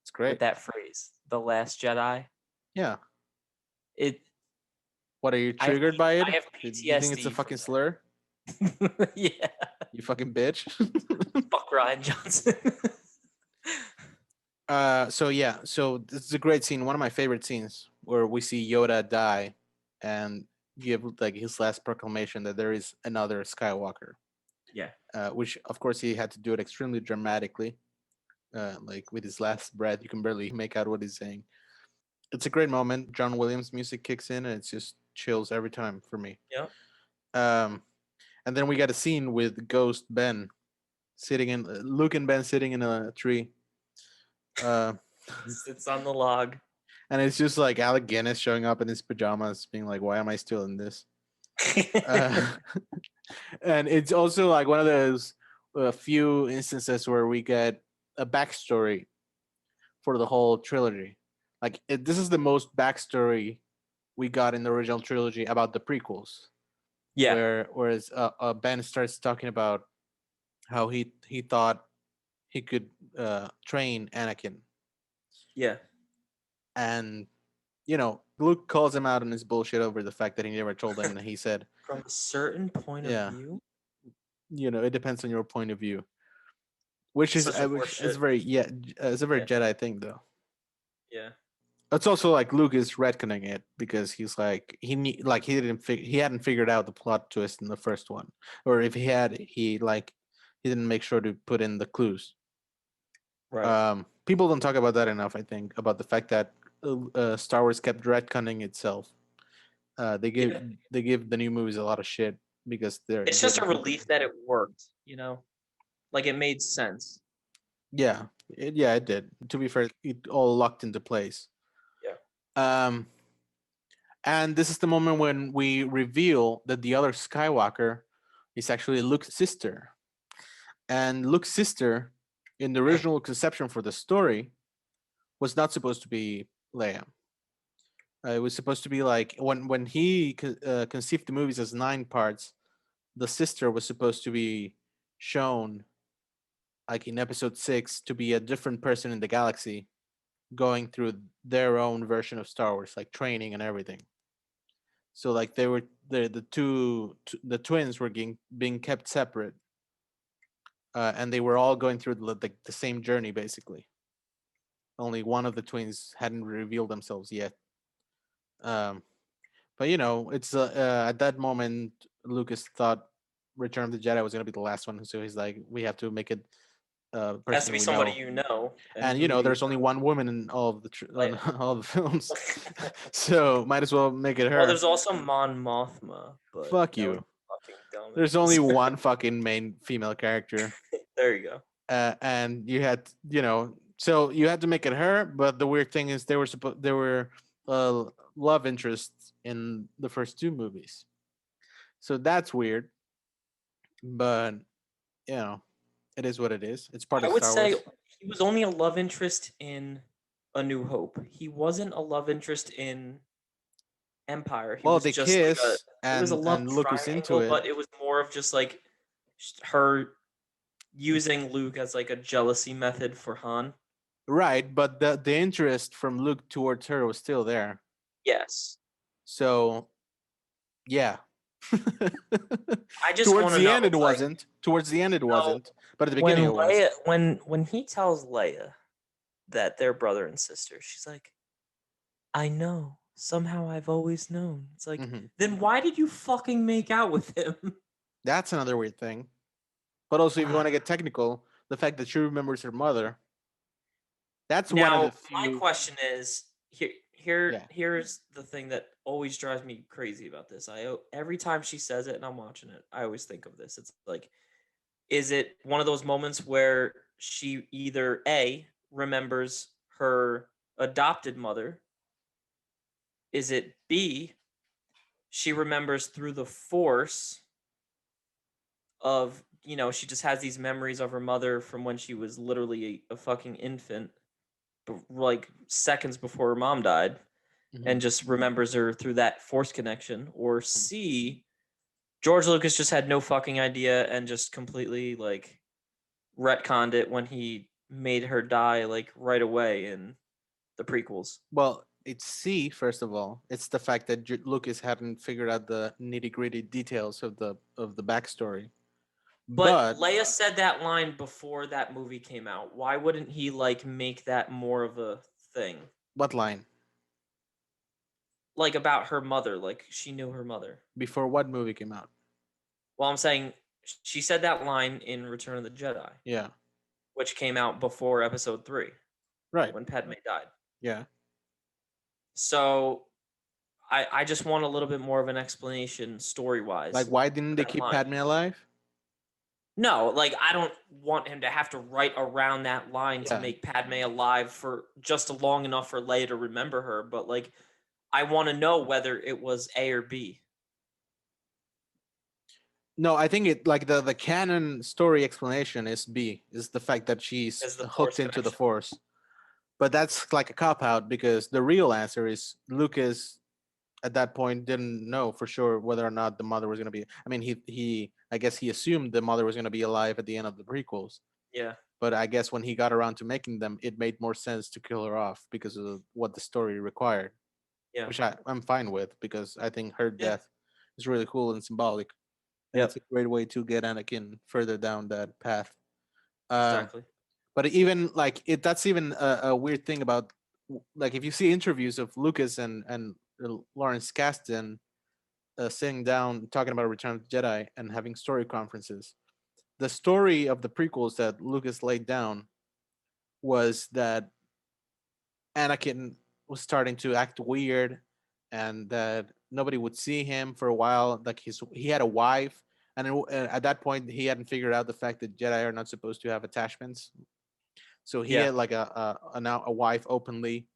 Speaker 3: It's
Speaker 2: with
Speaker 3: great.
Speaker 2: that phrase, the Last Jedi.
Speaker 3: Yeah.
Speaker 2: It,
Speaker 3: What are you
Speaker 2: I have,
Speaker 3: triggered by
Speaker 2: I
Speaker 3: it?
Speaker 2: have
Speaker 3: Do you think it's a
Speaker 2: PTSD from
Speaker 3: fucking slur?
Speaker 2: that. Yeah,
Speaker 3: You fucking bitch.
Speaker 2: fuck Ryan Johnson.
Speaker 3: So yeah, so this is a great scene, one of my favorite scenes where we see Yoda die and give like his last proclamation that there is another Skywalker.
Speaker 2: Yeah,
Speaker 3: Which of course he had to do it extremely dramatically. Like with his last breath, you can barely make out what he's saying. It's a great moment. John Williams music kicks in and it's just chills every time for me.
Speaker 2: yeah.
Speaker 3: Um, and then we got a scene with Ghost Ben sitting in Luke and Ben sitting in a tree. Uh,
Speaker 2: Sits on the log.
Speaker 3: and it's just like Alec Guinness showing up in his pajamas, being like, "Why am I still in this?" Uh, and it's also like one of those few instances where we get a backstory for the whole trilogy. Like this is the most backstory we got in the original trilogy about the prequels,
Speaker 2: Yeah,
Speaker 3: whereas Ben starts talking about how he thought he could train Anakin,
Speaker 2: yeah.
Speaker 3: and Luke calls him out on his bullshit over the fact that he never told him, and he said,
Speaker 2: From a certain point of
Speaker 3: "Yeah,
Speaker 2: view,
Speaker 3: it depends on your point of view," which is
Speaker 2: such a
Speaker 3: which is
Speaker 2: horseshit.
Speaker 3: very it's a very
Speaker 2: Yeah,
Speaker 3: Jedi thing though.
Speaker 2: yeah,
Speaker 3: It's also like Luke is retconning it because he's like he hadn't figured out the plot twist in the first one, or if he had, he didn't make sure to put in the clues.
Speaker 2: right.
Speaker 3: People don't talk about that enough. I think about the fact that Star Wars kept retconning itself.
Speaker 2: Yeah,
Speaker 3: They give the new movies a lot of shit because
Speaker 2: it's
Speaker 3: they
Speaker 2: just a relief that it worked. Like it made sense.
Speaker 3: yeah, it did. To be fair, it all locked into place.
Speaker 2: Yeah,
Speaker 3: Um, and this is the moment when we reveal that the other Skywalker is actually Luke's sister. And Luke's sister, in the original conception for the story, was not supposed to be Leia. It was supposed to be like when he conceived the movies as 9 parts. The sister was supposed to be shown, like in Episode 6, to be a different person in the galaxy, going through their own version of Star Wars, like training and everything. So like they were the twins were being kept separate, and they were all going through the same journey basically. Only one of the twins hadn't revealed themselves yet. Um, but it's at that moment Lucas thought Return of the Jedi was gonna be the last one, so he's like, we have to make it
Speaker 2: has to
Speaker 3: person
Speaker 2: be
Speaker 3: we
Speaker 2: somebody
Speaker 3: know.
Speaker 2: you know. And
Speaker 3: And
Speaker 2: who do you
Speaker 3: there's only
Speaker 2: know?
Speaker 3: one woman in all of
Speaker 2: Leia.
Speaker 3: all the films, so might as well make it
Speaker 2: Well,
Speaker 3: her.
Speaker 2: there's also Mon Mothma, but
Speaker 3: Fuck
Speaker 2: that was
Speaker 3: you.
Speaker 2: fucking
Speaker 3: There's only
Speaker 2: dumbass.
Speaker 3: one fucking main female character,
Speaker 2: There you go.
Speaker 3: and you had so you had to make it her. But the weird thing is there were love interests in the first 2 movies, so that's weird. But you know, it is what it is. It's part
Speaker 2: I
Speaker 3: of
Speaker 2: would
Speaker 3: Star
Speaker 2: say
Speaker 3: Wars.
Speaker 2: he was only a love interest in A New Hope. He wasn't a love interest in Empire. He
Speaker 3: Well,
Speaker 2: was
Speaker 3: they
Speaker 2: just like
Speaker 3: kiss
Speaker 2: it was a love
Speaker 3: and Luke is into
Speaker 2: triangle,
Speaker 3: it.
Speaker 2: but it was more of just like her using Luke as like a jealousy method for Han.
Speaker 3: Right, but the interest from Luke towards her was still there.
Speaker 2: Yes.
Speaker 3: So yeah.
Speaker 2: I just
Speaker 3: Towards
Speaker 2: want to
Speaker 3: the
Speaker 2: know,
Speaker 3: end it
Speaker 2: like,
Speaker 3: wasn't. Towards the end it
Speaker 2: so
Speaker 3: wasn't. But at the beginning
Speaker 2: when
Speaker 3: it was.
Speaker 2: Leia, when he tells Leia that they're brother and sister, she's like, I know. Somehow I've always known. It's like,
Speaker 3: Hmm.
Speaker 2: then why did you fucking make out with him?
Speaker 3: That's another weird thing. But also, if you want
Speaker 2: Ah.
Speaker 3: to get technical, the fact that she remembers her mother, that's one of the
Speaker 2: Now, my
Speaker 3: few.
Speaker 2: question is
Speaker 3: Yeah.
Speaker 2: here's the thing that always drives me crazy about this. Every time she says it and I'm watching it, I always think of this. It's like, is it one of those moments where she either A remembers her adopted mother? Is it B, she remembers through the force of, she just has these memories of her mother from when she was literally a fucking infant, like seconds before her mom died,
Speaker 3: Mhm.
Speaker 2: and just remembers her through that force connection? Or C, George Lucas just had no fucking idea and just completely like retconned it when he made her die like right away in the prequels.
Speaker 3: Well, it's C first of all. It's the fact that Lucas hadn't figured out the nitty gritty details of the backstory.
Speaker 2: But
Speaker 3: But
Speaker 2: Leia said that line before that movie came out. Why wouldn't he like make that more of a thing?
Speaker 3: what line?
Speaker 2: Like about her mother, like she knew her mother.
Speaker 3: Before what movie came out?
Speaker 2: Well, I'm saying she said that line in Return of the Jedi,
Speaker 3: Yeah.
Speaker 2: which came out before Episode 3
Speaker 3: Right.
Speaker 2: when Padme died.
Speaker 3: Yeah.
Speaker 2: So I just want a little bit more of an explanation story
Speaker 3: Like,
Speaker 2: wise
Speaker 3: why didn't
Speaker 2: for
Speaker 3: they
Speaker 2: that
Speaker 3: keep
Speaker 2: line.
Speaker 3: Padme alive?
Speaker 2: No, like I don't want him to have to write around that line to
Speaker 3: Yeah.
Speaker 2: make Padme alive for just long enough for Leia to remember her, but like I want to know whether it was A or B.
Speaker 3: No, I think it like the canon story explanation is B, is the fact that she's
Speaker 2: As the
Speaker 3: hooked
Speaker 2: Force
Speaker 3: into the
Speaker 2: connection.
Speaker 3: Force. But that's like a cop out because the real answer is Lucas at that point didn't know for sure whether or not the mother was going to be. I mean, he I guess he assumed the mother was going to be alive at the end of the prequels.
Speaker 2: Yeah,
Speaker 3: But I guess when he got around to making them, it made more sense to kill her off because of what the story required,
Speaker 2: yeah,
Speaker 3: which I'm fine with because I think her
Speaker 2: yeah,
Speaker 3: death is really cool and symbolic, and it's
Speaker 2: yep,
Speaker 3: a great way to get Anakin further down that path. Um,
Speaker 2: exactly.
Speaker 3: but even like it, that's even a weird thing about like if you see interviews of Lucas and Lawrence Kasdan sitting down talking about Return of the Jedi and having story conferences. The story of the prequels that Lucas laid down was that Anakin was starting to act weird and that nobody would see him for a while. Like he had a wife, and at that point he hadn't figured out the fact that Jedi are not supposed to have attachments. So he
Speaker 2: Yeah,
Speaker 3: had like now a wife openly,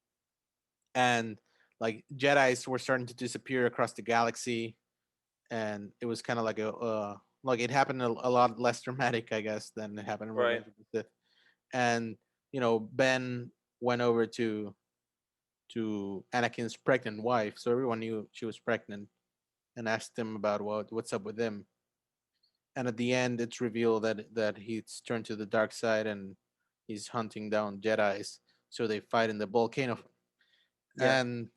Speaker 3: and like Jedi's were starting to disappear across the galaxy, and it was kind of like it happened a lot less dramatic, I guess, than it happened in
Speaker 2: right.
Speaker 3: Revenge of the Sith. And Ben went over to Anakin's pregnant wife, so everyone knew she was pregnant, and asked him about what's up with him. And at the end, it's revealed that he's turned to the dark side and he's hunting down Jedi's. So they fight in the volcano,
Speaker 2: Yeah,
Speaker 3: and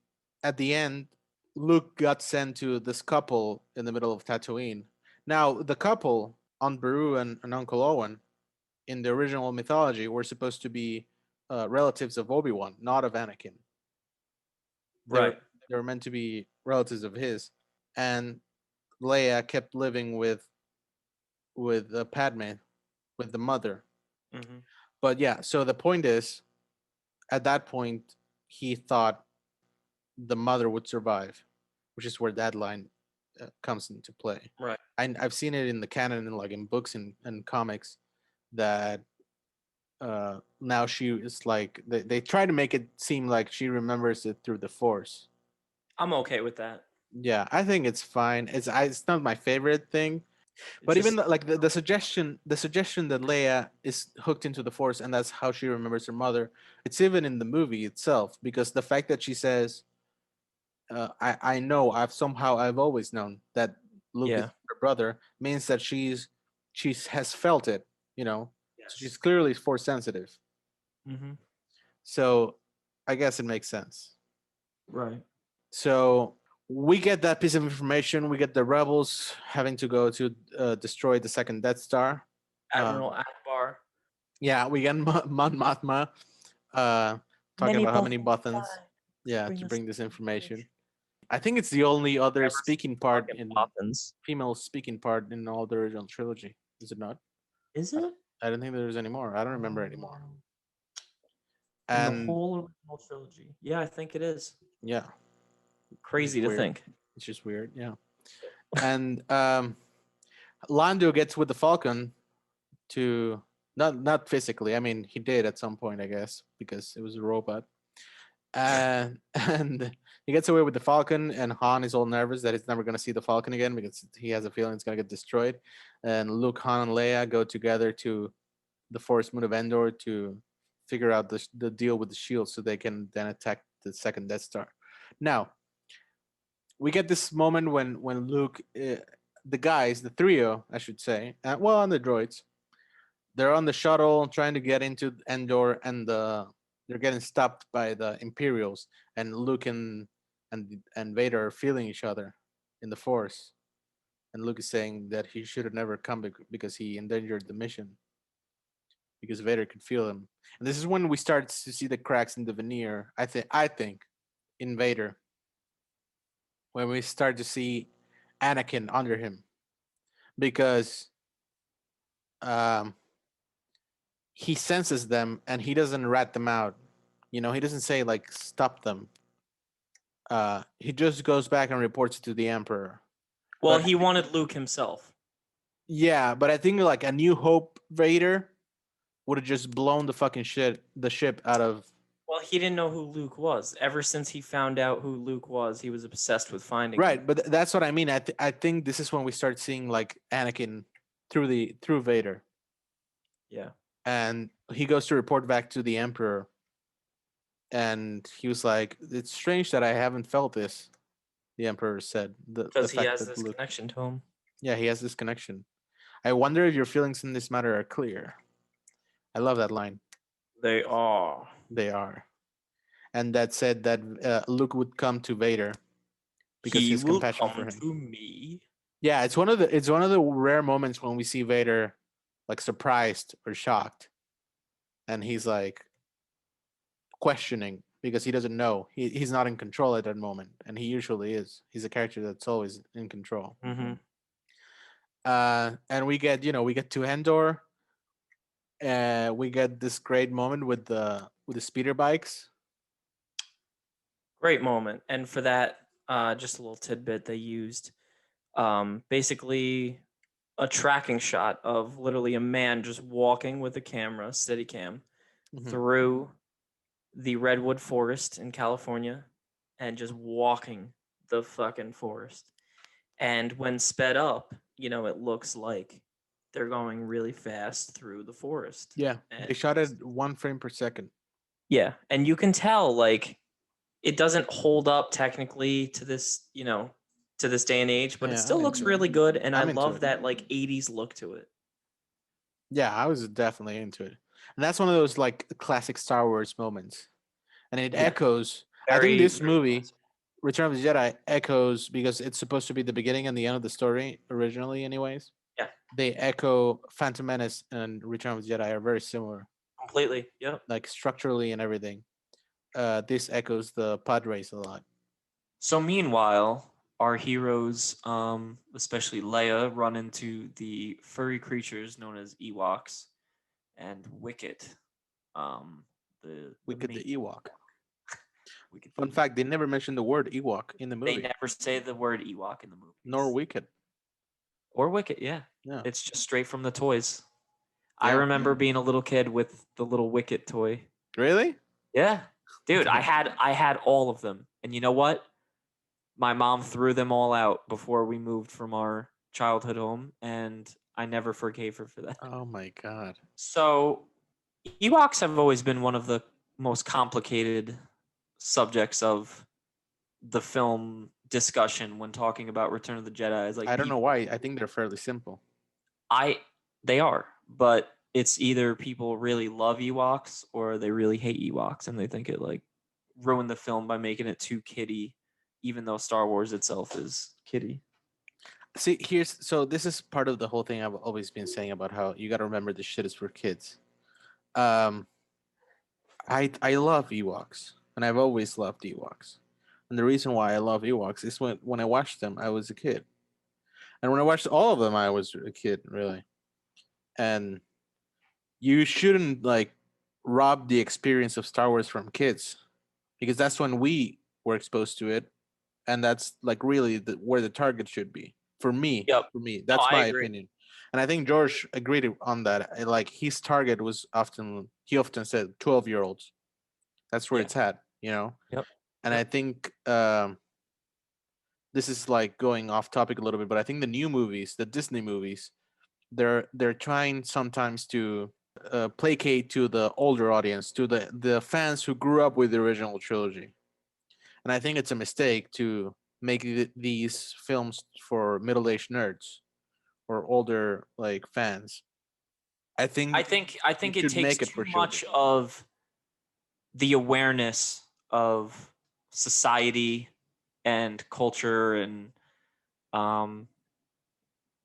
Speaker 3: at the end, Luke got sent to this couple in the middle of Tatooine. Now, the couple, Aunt Beru and Uncle Owen, in the original mythology, were supposed to be relatives of Obi-Wan, not of Anakin. They were
Speaker 2: right.
Speaker 3: they were meant to be relatives of his, and Leia kept living with Padme, with the mother.
Speaker 2: Mm-hmm.
Speaker 3: But yeah, so the point is, at that point, he thought the mother would survive, which is where that line comes into play.
Speaker 2: Right.
Speaker 3: I've seen it in the canon and like in books and comics that now she is like they try to make it seem like she remembers it through the Force.
Speaker 2: I'm okay with that.
Speaker 3: Yeah, I think it's fine. It's not my favorite thing,
Speaker 2: It's
Speaker 3: but even
Speaker 2: just
Speaker 3: the suggestion that Leia is hooked into the Force and that's how she remembers her mother. It's even in the movie itself because the fact that she says, I know I've always known that Luke is
Speaker 2: yeah.
Speaker 3: her brother means that she has felt it, you know. So she's
Speaker 2: Yes.
Speaker 3: clearly Force sensitive.
Speaker 2: Mm-hmm.
Speaker 3: So I guess it makes sense.
Speaker 2: Right.
Speaker 3: So we get that piece of information. We get the rebels having to go to destroy the second Death Star. Uh,
Speaker 2: Admiral Akbar.
Speaker 3: yeah, we get Mon Mothma uh, talking
Speaker 2: Many
Speaker 3: about how many
Speaker 2: Bothans
Speaker 3: Bothans,
Speaker 2: died to
Speaker 3: yeah,
Speaker 2: bring
Speaker 3: to
Speaker 2: us
Speaker 3: bring this
Speaker 2: information.
Speaker 3: information. I think it's the only other
Speaker 2: Never seen
Speaker 3: speaking part
Speaker 2: fucking
Speaker 3: in
Speaker 2: Bothans.
Speaker 3: female speaking part in all the original trilogy. Is it not?
Speaker 2: Is
Speaker 3: I don't,
Speaker 2: it?
Speaker 3: I don't think there's any more. I don't remember anymore.
Speaker 2: In the
Speaker 3: And
Speaker 2: whole original trilogy. Yeah, I think it is.
Speaker 3: yeah, it's
Speaker 2: Crazy
Speaker 3: just
Speaker 2: to
Speaker 3: weird.
Speaker 2: think.
Speaker 3: It's just weird. Yeah. And Lando gets with the Falcon to not physically. I mean, he did at some point, I guess, because it was a robot. And he gets away with the Falcon, and Han is all nervous that he's never going to see the Falcon again because he has a feeling it's going to get destroyed. And Luke, Han, and Leia go together to the forest moon of Endor to figure out the deal with the shield so they can then attack the second Death Star. Now, we get this moment when Luke, the guys, the trio, I should say, well, and the droids, they're on the shuttle trying to get into Endor, and they're getting stopped by the Imperials, and Luke and Vader are feeling each other in the Force, and Luke is saying that he should have never come because he endangered the mission because Vader could feel him, and this is when we start to see the cracks in the veneer. I think in Vader when we start to see Anakin under him because um, he senses them and he doesn't rat them out. He doesn't say like stop them. He just goes back and reports it to the Emperor.
Speaker 2: Well,
Speaker 3: But
Speaker 2: he wanted Luke himself.
Speaker 3: yeah, but I think like a New Hope Vader would have just blown the ship out of.
Speaker 2: Well, he didn't know who Luke was. Ever since he found out who Luke was, he was obsessed with finding him.
Speaker 3: Right, but that's what I mean. I think this is when we start seeing like Anakin through Vader,
Speaker 2: Yeah.
Speaker 3: and he goes to report back to the Emperor, and he was like, "It's strange that I haven't felt this." The Emperor said the
Speaker 2: Because he
Speaker 3: fact
Speaker 2: has
Speaker 3: that
Speaker 2: this
Speaker 3: Luke,
Speaker 2: connection to him.
Speaker 3: yeah, he has this connection. I wonder if your feelings in this matter are clear. I love that line.
Speaker 2: They are.
Speaker 3: They are, and that said that Luke would come to Vader because
Speaker 2: He
Speaker 3: his
Speaker 2: will
Speaker 3: compassion
Speaker 2: come
Speaker 3: for him.
Speaker 2: to me.
Speaker 3: Yeah, it's one of the rare moments when we see Vader like surprised or shocked, and he's like questioning because he doesn't know. He's not in control at that moment, and he usually is. He's a character that's always in control.
Speaker 2: Mm-hmm.
Speaker 3: And we get to Endor. We get this great moment with the speeder bikes.
Speaker 2: Great moment. And for that, just a little tidbit they used. Basically a tracking shot of literally a man just walking with a camera, steady cam,
Speaker 3: Mhm.
Speaker 2: through the redwood forest in California and just walking the fucking forest. And when sped up, it looks like they're going really fast through the forest.
Speaker 3: Yeah,
Speaker 2: And
Speaker 3: they shot it 1 frame per second.
Speaker 2: yeah, and you can tell like it doesn't hold up technically to this day and age, but it
Speaker 3: Yeah,
Speaker 2: still
Speaker 3: I'm
Speaker 2: looks
Speaker 3: into it.
Speaker 2: really good, and I
Speaker 3: I'm into
Speaker 2: love
Speaker 3: it.
Speaker 2: that like 80s look to it.
Speaker 3: Yeah, I was definitely into it, and that's one of those like classic Star Wars moments, and it
Speaker 2: Yeah,
Speaker 3: echoes. I think
Speaker 2: very
Speaker 3: this
Speaker 2: very
Speaker 3: movie,
Speaker 2: classic.
Speaker 3: Return of the Jedi, echoes because it's supposed to be the beginning and the end of the story originally, anyways.
Speaker 2: Yeah,
Speaker 3: They echo Phantom Menace and Return of the Jedi are very similar,
Speaker 2: completely. Yep.
Speaker 3: like structurally and everything. This echoes the pod race a lot.
Speaker 2: So meanwhile, our heroes, especially Leia, run into the furry creatures known as Ewoks and Wicket,
Speaker 3: We
Speaker 2: the
Speaker 3: get the
Speaker 2: main
Speaker 3: Ewok.
Speaker 2: Wicket the
Speaker 3: Fun
Speaker 2: Ewok.
Speaker 3: fact: they never mentioned the word Ewok in the
Speaker 2: They
Speaker 3: movie,
Speaker 2: never say the word Ewok in the
Speaker 3: nor
Speaker 2: movies.
Speaker 3: Wicked.
Speaker 2: Or Wicket, yeah.
Speaker 3: Yeah,
Speaker 2: It's just straight from the toys. I
Speaker 3: yeah.
Speaker 2: remember being a little kid with the little Wicket toy.
Speaker 3: Really?
Speaker 2: Yeah. Dude, I had all of them. And you know what? My mom threw them all out before we moved from our childhood home, and I never forgave her for that.
Speaker 3: Oh my god.
Speaker 2: So, Ewoks have always been one of the most complicated subjects of the film discussion when talking about Return of the Jedi. Is like
Speaker 3: I don't know
Speaker 2: people
Speaker 3: why. I think they're fairly simple.
Speaker 2: I they are, but it's either people really love Ewoks or they really hate Ewoks and they think it like ruined the film by making it too kiddie, even though Star Wars itself is kiddie.
Speaker 3: See, this is part of the whole thing I've always been saying about how you got to remember this shit is for kids. Um, I love Ewoks, and I've always loved Ewoks. And the reason why I love Ewoks is when I watched them, I was a kid, and when I watched all of them, I was a kid, really. And you shouldn't like rob the experience of Star Wars from kids because that's when we were exposed to it, and that's like really where the target should be for me.
Speaker 2: Yep.
Speaker 3: For me,
Speaker 2: No,
Speaker 3: that's
Speaker 2: I
Speaker 3: my
Speaker 2: agree.
Speaker 3: opinion, and I think George agreed on that. Like his target was often he often said 12-year-olds. That's where
Speaker 2: Yeah.
Speaker 3: it's at. you know.
Speaker 2: Yep.
Speaker 3: And I
Speaker 2: Yep.
Speaker 3: think this is like going off topic a little bit, but I think the new movies, the Disney movies, they're trying sometimes to placate to the older audience, to the fans who grew up with the original trilogy. And I think it's a mistake to make these films for middle-aged nerds or older like fans. I think
Speaker 2: I
Speaker 3: you
Speaker 2: think it
Speaker 3: should
Speaker 2: takes
Speaker 3: make it
Speaker 2: too
Speaker 3: for children.
Speaker 2: much of the awareness of society and culture and um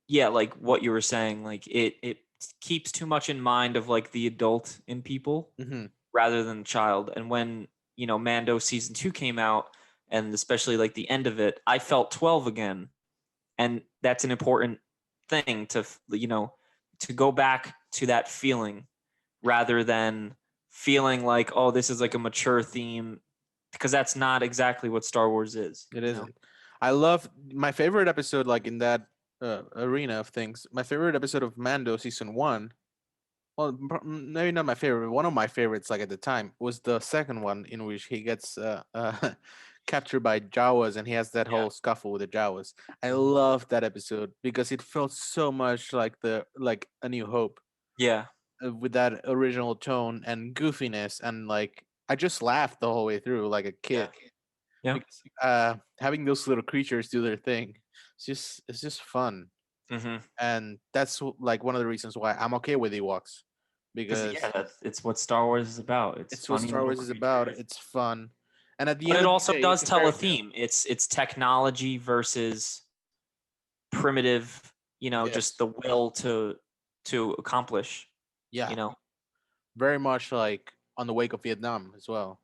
Speaker 2: yeah, like what you were saying, like it keeps too much in mind of like the adult in people
Speaker 3: Hmm.
Speaker 2: rather than the child. And when, Mando season 2 came out, and especially like the end of it, I felt 12 again. And that's an important thing to, to go back to that feeling rather than feeling like, oh, this is like a mature theme, because that's not exactly what Star Wars is,
Speaker 3: It isn't. I love my favorite episode, like in that arena of things. My favorite episode of Mando season one. Well, maybe not my favorite, but one of my favorites, like at the time, was the second one in which he gets captured by Jawas and he has that
Speaker 2: Yeah.
Speaker 3: whole scuffle with the Jawas. I love that episode because it felt so much like A New Hope,
Speaker 2: Yeah.
Speaker 3: with that original tone and goofiness, and like I just laughed the whole way through like a
Speaker 2: Yeah.
Speaker 3: kid
Speaker 2: Yeah.
Speaker 3: because having those little creatures do their thing, it's just fun.
Speaker 2: Mm-hmm.
Speaker 3: And that's like one of the reasons why I'm okay with Ewoks,
Speaker 2: Because yeah,
Speaker 3: because
Speaker 2: it's what Star Wars is about. It's
Speaker 3: it's what
Speaker 2: funny
Speaker 3: Star
Speaker 2: little
Speaker 3: Wars is about.
Speaker 2: creatures.
Speaker 3: It's fun, and at the
Speaker 2: But
Speaker 3: end
Speaker 2: it
Speaker 3: of the
Speaker 2: also
Speaker 3: day, it's
Speaker 2: does
Speaker 3: a
Speaker 2: tell
Speaker 3: fairy
Speaker 2: a
Speaker 3: tale.
Speaker 2: theme. It's technology versus primitive, just
Speaker 3: Yes,
Speaker 2: the will to accomplish,
Speaker 3: yeah,
Speaker 2: you know.
Speaker 3: very much like on the wake of Vietnam as well,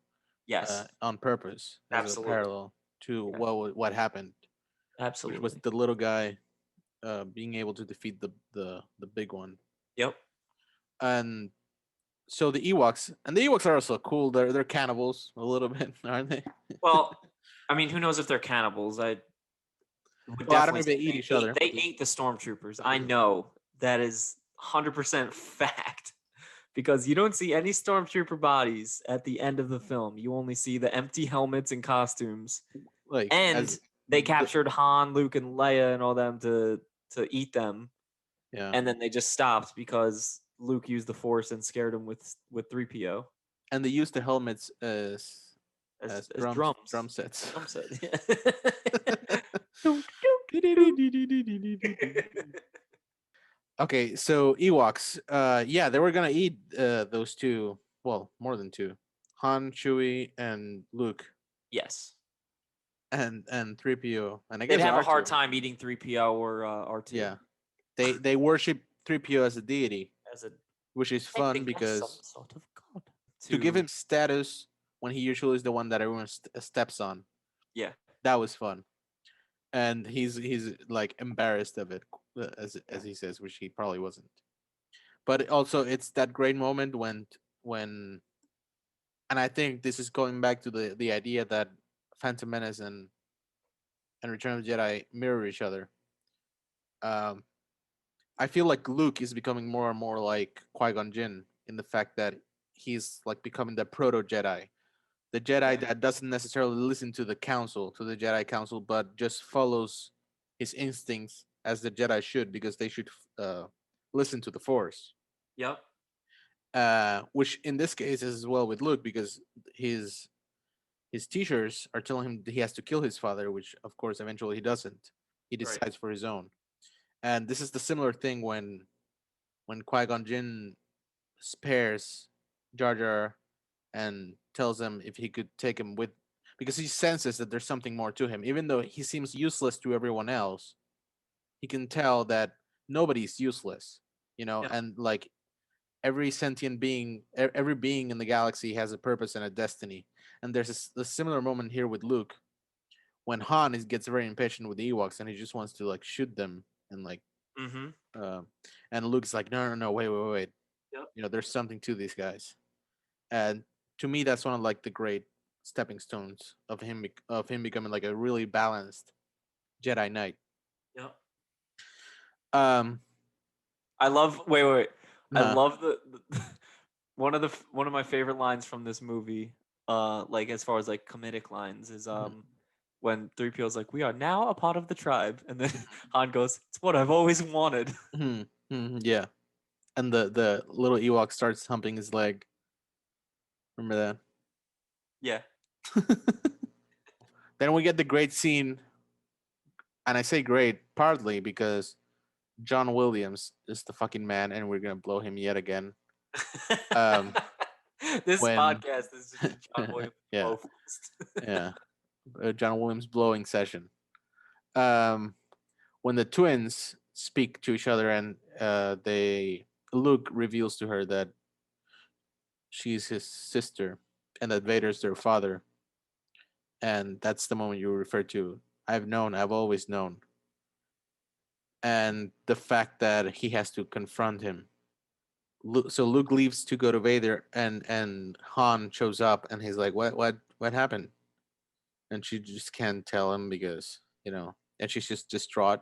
Speaker 2: Yes.
Speaker 3: on purpose as a
Speaker 2: Absolutely.
Speaker 3: parallel to
Speaker 2: Yeah.
Speaker 3: what happened, which was
Speaker 2: Absolutely.
Speaker 3: the little guy being able to defeat the big one.
Speaker 2: Yep.
Speaker 3: And so the Ewoks are also cool. They're cannibals a little bit, aren't they?
Speaker 2: Well, I mean, who knows if they're cannibals? I would
Speaker 3: Well, I don't know
Speaker 2: definitely
Speaker 3: if they
Speaker 2: say
Speaker 3: eat
Speaker 2: they
Speaker 3: each
Speaker 2: ate
Speaker 3: other.
Speaker 2: they ate the stormtroopers. I know that is 100% fact because you don't see any stormtrooper bodies at the end of the film. You only see the empty helmets and costumes.
Speaker 3: Like
Speaker 2: And
Speaker 3: as
Speaker 2: they
Speaker 3: the
Speaker 2: captured Han, Luke, and Leia and all them to eat them,
Speaker 3: yeah,
Speaker 2: and then they just stopped because Luke used the Force and scared him with 3PO
Speaker 3: and they use the helmets
Speaker 2: as
Speaker 3: as
Speaker 2: as drums.
Speaker 3: drum sets.
Speaker 2: Drum set.
Speaker 3: Okay, so Ewoks, yeah, they were gonna eat those two. Well, more than two, Han, Chewie, and Luke,
Speaker 2: Yes,
Speaker 3: and 3PO, and I
Speaker 2: they'd
Speaker 3: guess
Speaker 2: have a
Speaker 3: R
Speaker 2: hard
Speaker 3: two.
Speaker 2: time eating 3PO or R2
Speaker 3: Yeah, they worship 3PO as a deity,
Speaker 2: as a.
Speaker 3: which is
Speaker 2: I
Speaker 3: fun
Speaker 2: think as some
Speaker 3: because
Speaker 2: sort of god.
Speaker 3: to give
Speaker 2: To
Speaker 3: him status when he usually is the one that everyone steps on.
Speaker 2: yeah,
Speaker 3: That was fun, and he's like embarrassed of it,
Speaker 2: yeah,
Speaker 3: as he says, which he probably wasn't. But also, it's that great moment when, and I think this is going back to the idea that Phantom Menace and Return of the Jedi mirror each other. Um, I feel like Luke is becoming more and more like Qui Gon Jinn in the fact that he's like becoming the proto Jedi, the
Speaker 2: yeah.
Speaker 3: Jedi that doesn't necessarily listen to the Jedi Council, but just follows his instincts as the Jedi should, because they should uh, listen to the Force.
Speaker 2: Yep.
Speaker 3: Which in this case is as well with Luke, because his his teachers are telling him that he has to kill his father, which of course eventually he doesn't. He
Speaker 2: Right.
Speaker 3: decides for his own. And this is the similar thing when Qui Gon Jinn spares Jar Jar and tells him if he could take him with, because he senses that there's something more to him. Even though he seems useless to everyone else, he can tell that nobody's useless,
Speaker 2: Yep.
Speaker 3: and like every sentient being, every being in the galaxy has a purpose and a destiny. And there's a similar moment here with Luke when Han gets very impatient with the Ewoks and he just wants to like shoot them and like,
Speaker 2: Mm-hmm.
Speaker 3: uh, and Luke's like, no, no, no, wait, wait, wait.
Speaker 2: Yep.
Speaker 3: There's something to these guys. And to me, that's one of like the great stepping stones of him becoming like a really balanced Jedi Knight.
Speaker 2: Yep.
Speaker 3: Um,
Speaker 2: I love. Wait. I
Speaker 3: huh,
Speaker 2: love the one of my favorite lines from this movie. like as far as like comedic lines is
Speaker 3: Mhm.
Speaker 2: when 3PO's like, "We are now a part of the tribe," and then Han goes, "It's what I've always wanted."
Speaker 3: Mhm. Mhm. Yeah, and the little Ewok starts humping his leg. Remember
Speaker 2: Yeah.
Speaker 3: that? Then we get the great scene, and I say great partly because John Williams is the fucking man, and we're gonna blow him yet again. Um,
Speaker 2: This
Speaker 3: when
Speaker 2: podcast is just a John Williams
Speaker 3: yeah,
Speaker 2: blow fest.
Speaker 3: yeah, John Williams blowing session. Um, when the twins speak to each other, and they Luke reveals to her that she's his sister, and that Vader's their father, and that's the moment you refer to. I've known, I've always known, and the fact that he has to confront him. So Luke leaves to go to Vader, and Han shows up, and he's like, what happened?" And she just can't tell him because and she's just distraught,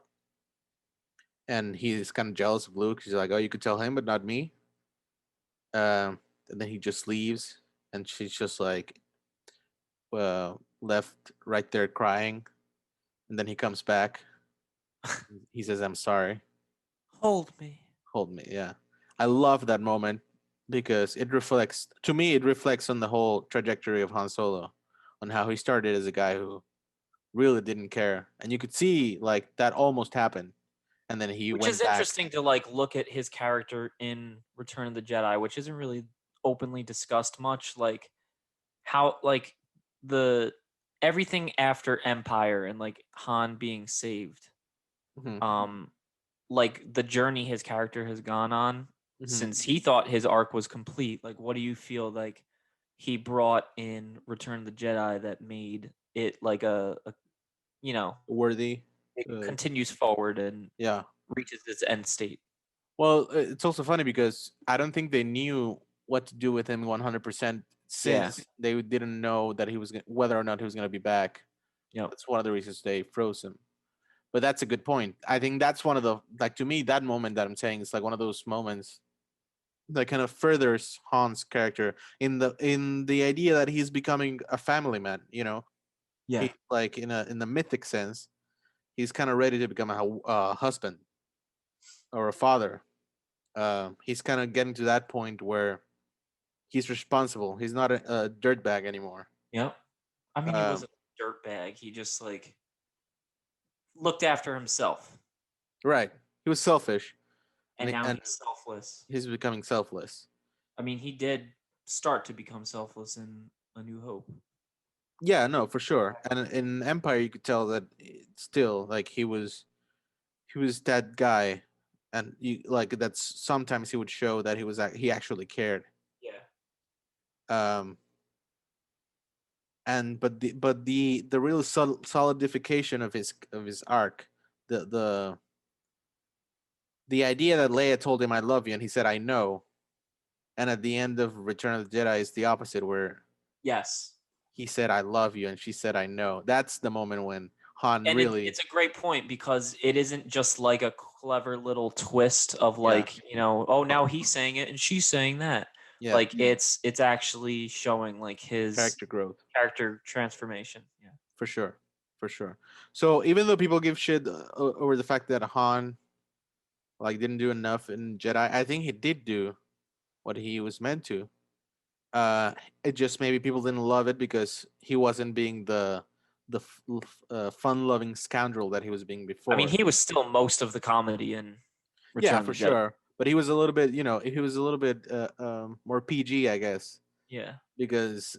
Speaker 3: and he's kind of jealous of Luke. She's like, "Oh, you could tell him, but not me." And then he just leaves, and she's just like, left right there crying. And then he comes back. He says, "I'm sorry.
Speaker 2: Hold me.
Speaker 3: Hold me." Yeah, I love that moment because it reflects, to me, it reflects on the whole trajectory of Han Solo, on how he started as a guy who really didn't care, and you could see like that almost happened, and then he
Speaker 2: Which is
Speaker 3: went back.
Speaker 2: interesting to like look at his character in Return of the Jedi, which isn't really openly discussed much. Like how like the everything after Empire and like Han being saved.
Speaker 3: Hmm.
Speaker 2: Um like the journey his character has gone on
Speaker 3: Hmm.
Speaker 2: since he thought his arc was complete. Like what do you feel like he brought in Return of the Jedi that made it like a you know,
Speaker 3: Worthy.
Speaker 2: it
Speaker 3: Uh,
Speaker 2: continues forward and
Speaker 3: yeah.
Speaker 2: reaches its end state.
Speaker 3: Well, it's also funny because I don't think they knew what to do with him 100%
Speaker 2: Yeah.
Speaker 3: since they didn't know that whether or not he was going to be back.
Speaker 2: Yep.
Speaker 3: That's one of the reasons they froze him. But that's a good point. I think that's one of the, like, to me, that moment that I'm saying is like one of those moments that kind of furthers Han's character in the idea that he's becoming a family man.
Speaker 2: Yeah.
Speaker 3: He, like, in the mythic sense, he's kind of ready to become a husband or a father. He's kind of getting to that point where he's responsible. He's not a dirtbag anymore.
Speaker 2: Yep. I mean, he
Speaker 3: Um,
Speaker 2: wasn't a dirtbag. He just like looked after himself,
Speaker 3: right. He was selfish, and
Speaker 2: and now
Speaker 3: and
Speaker 2: he's selfless.
Speaker 3: he's becoming selfless.
Speaker 2: I mean, he did start to become selfless in A New Hope.
Speaker 3: Yeah, no, for sure. And in Empire, you could tell that still, like, he was that guy, and like that's sometimes he would show that he actually cared.
Speaker 2: Yeah.
Speaker 3: Um, and but the real solidification of his arc, the idea that Leia told him "I love you" and he said "I know," and at the end of Return of the Jedi is the opposite, where
Speaker 2: Yes.
Speaker 3: he said "I love you" and she said "I know." That's the moment when Han
Speaker 2: And
Speaker 3: really,
Speaker 2: it's a great point because it isn't just like a clever little twist of
Speaker 3: yeah,
Speaker 2: like, oh now he's saying it and she's saying that.
Speaker 3: yeah,
Speaker 2: Like it's actually showing like his
Speaker 3: character growth
Speaker 2: character transformation. Yeah.
Speaker 3: for sure, for sure. So even though people give shit over the fact that Han like didn't do enough in Jedi, I think he did do what he was meant to. Uh, it just maybe people didn't love it because he wasn't being the fun-loving scoundrel that he was being
Speaker 2: I mean,
Speaker 3: before.
Speaker 2: he was still most of the comedy in
Speaker 3: Yeah,
Speaker 2: Return of
Speaker 3: for
Speaker 2: the Jedi.
Speaker 3: sure. But he was a little bit, he was a little bit more PG, I guess,
Speaker 2: Yeah.
Speaker 3: because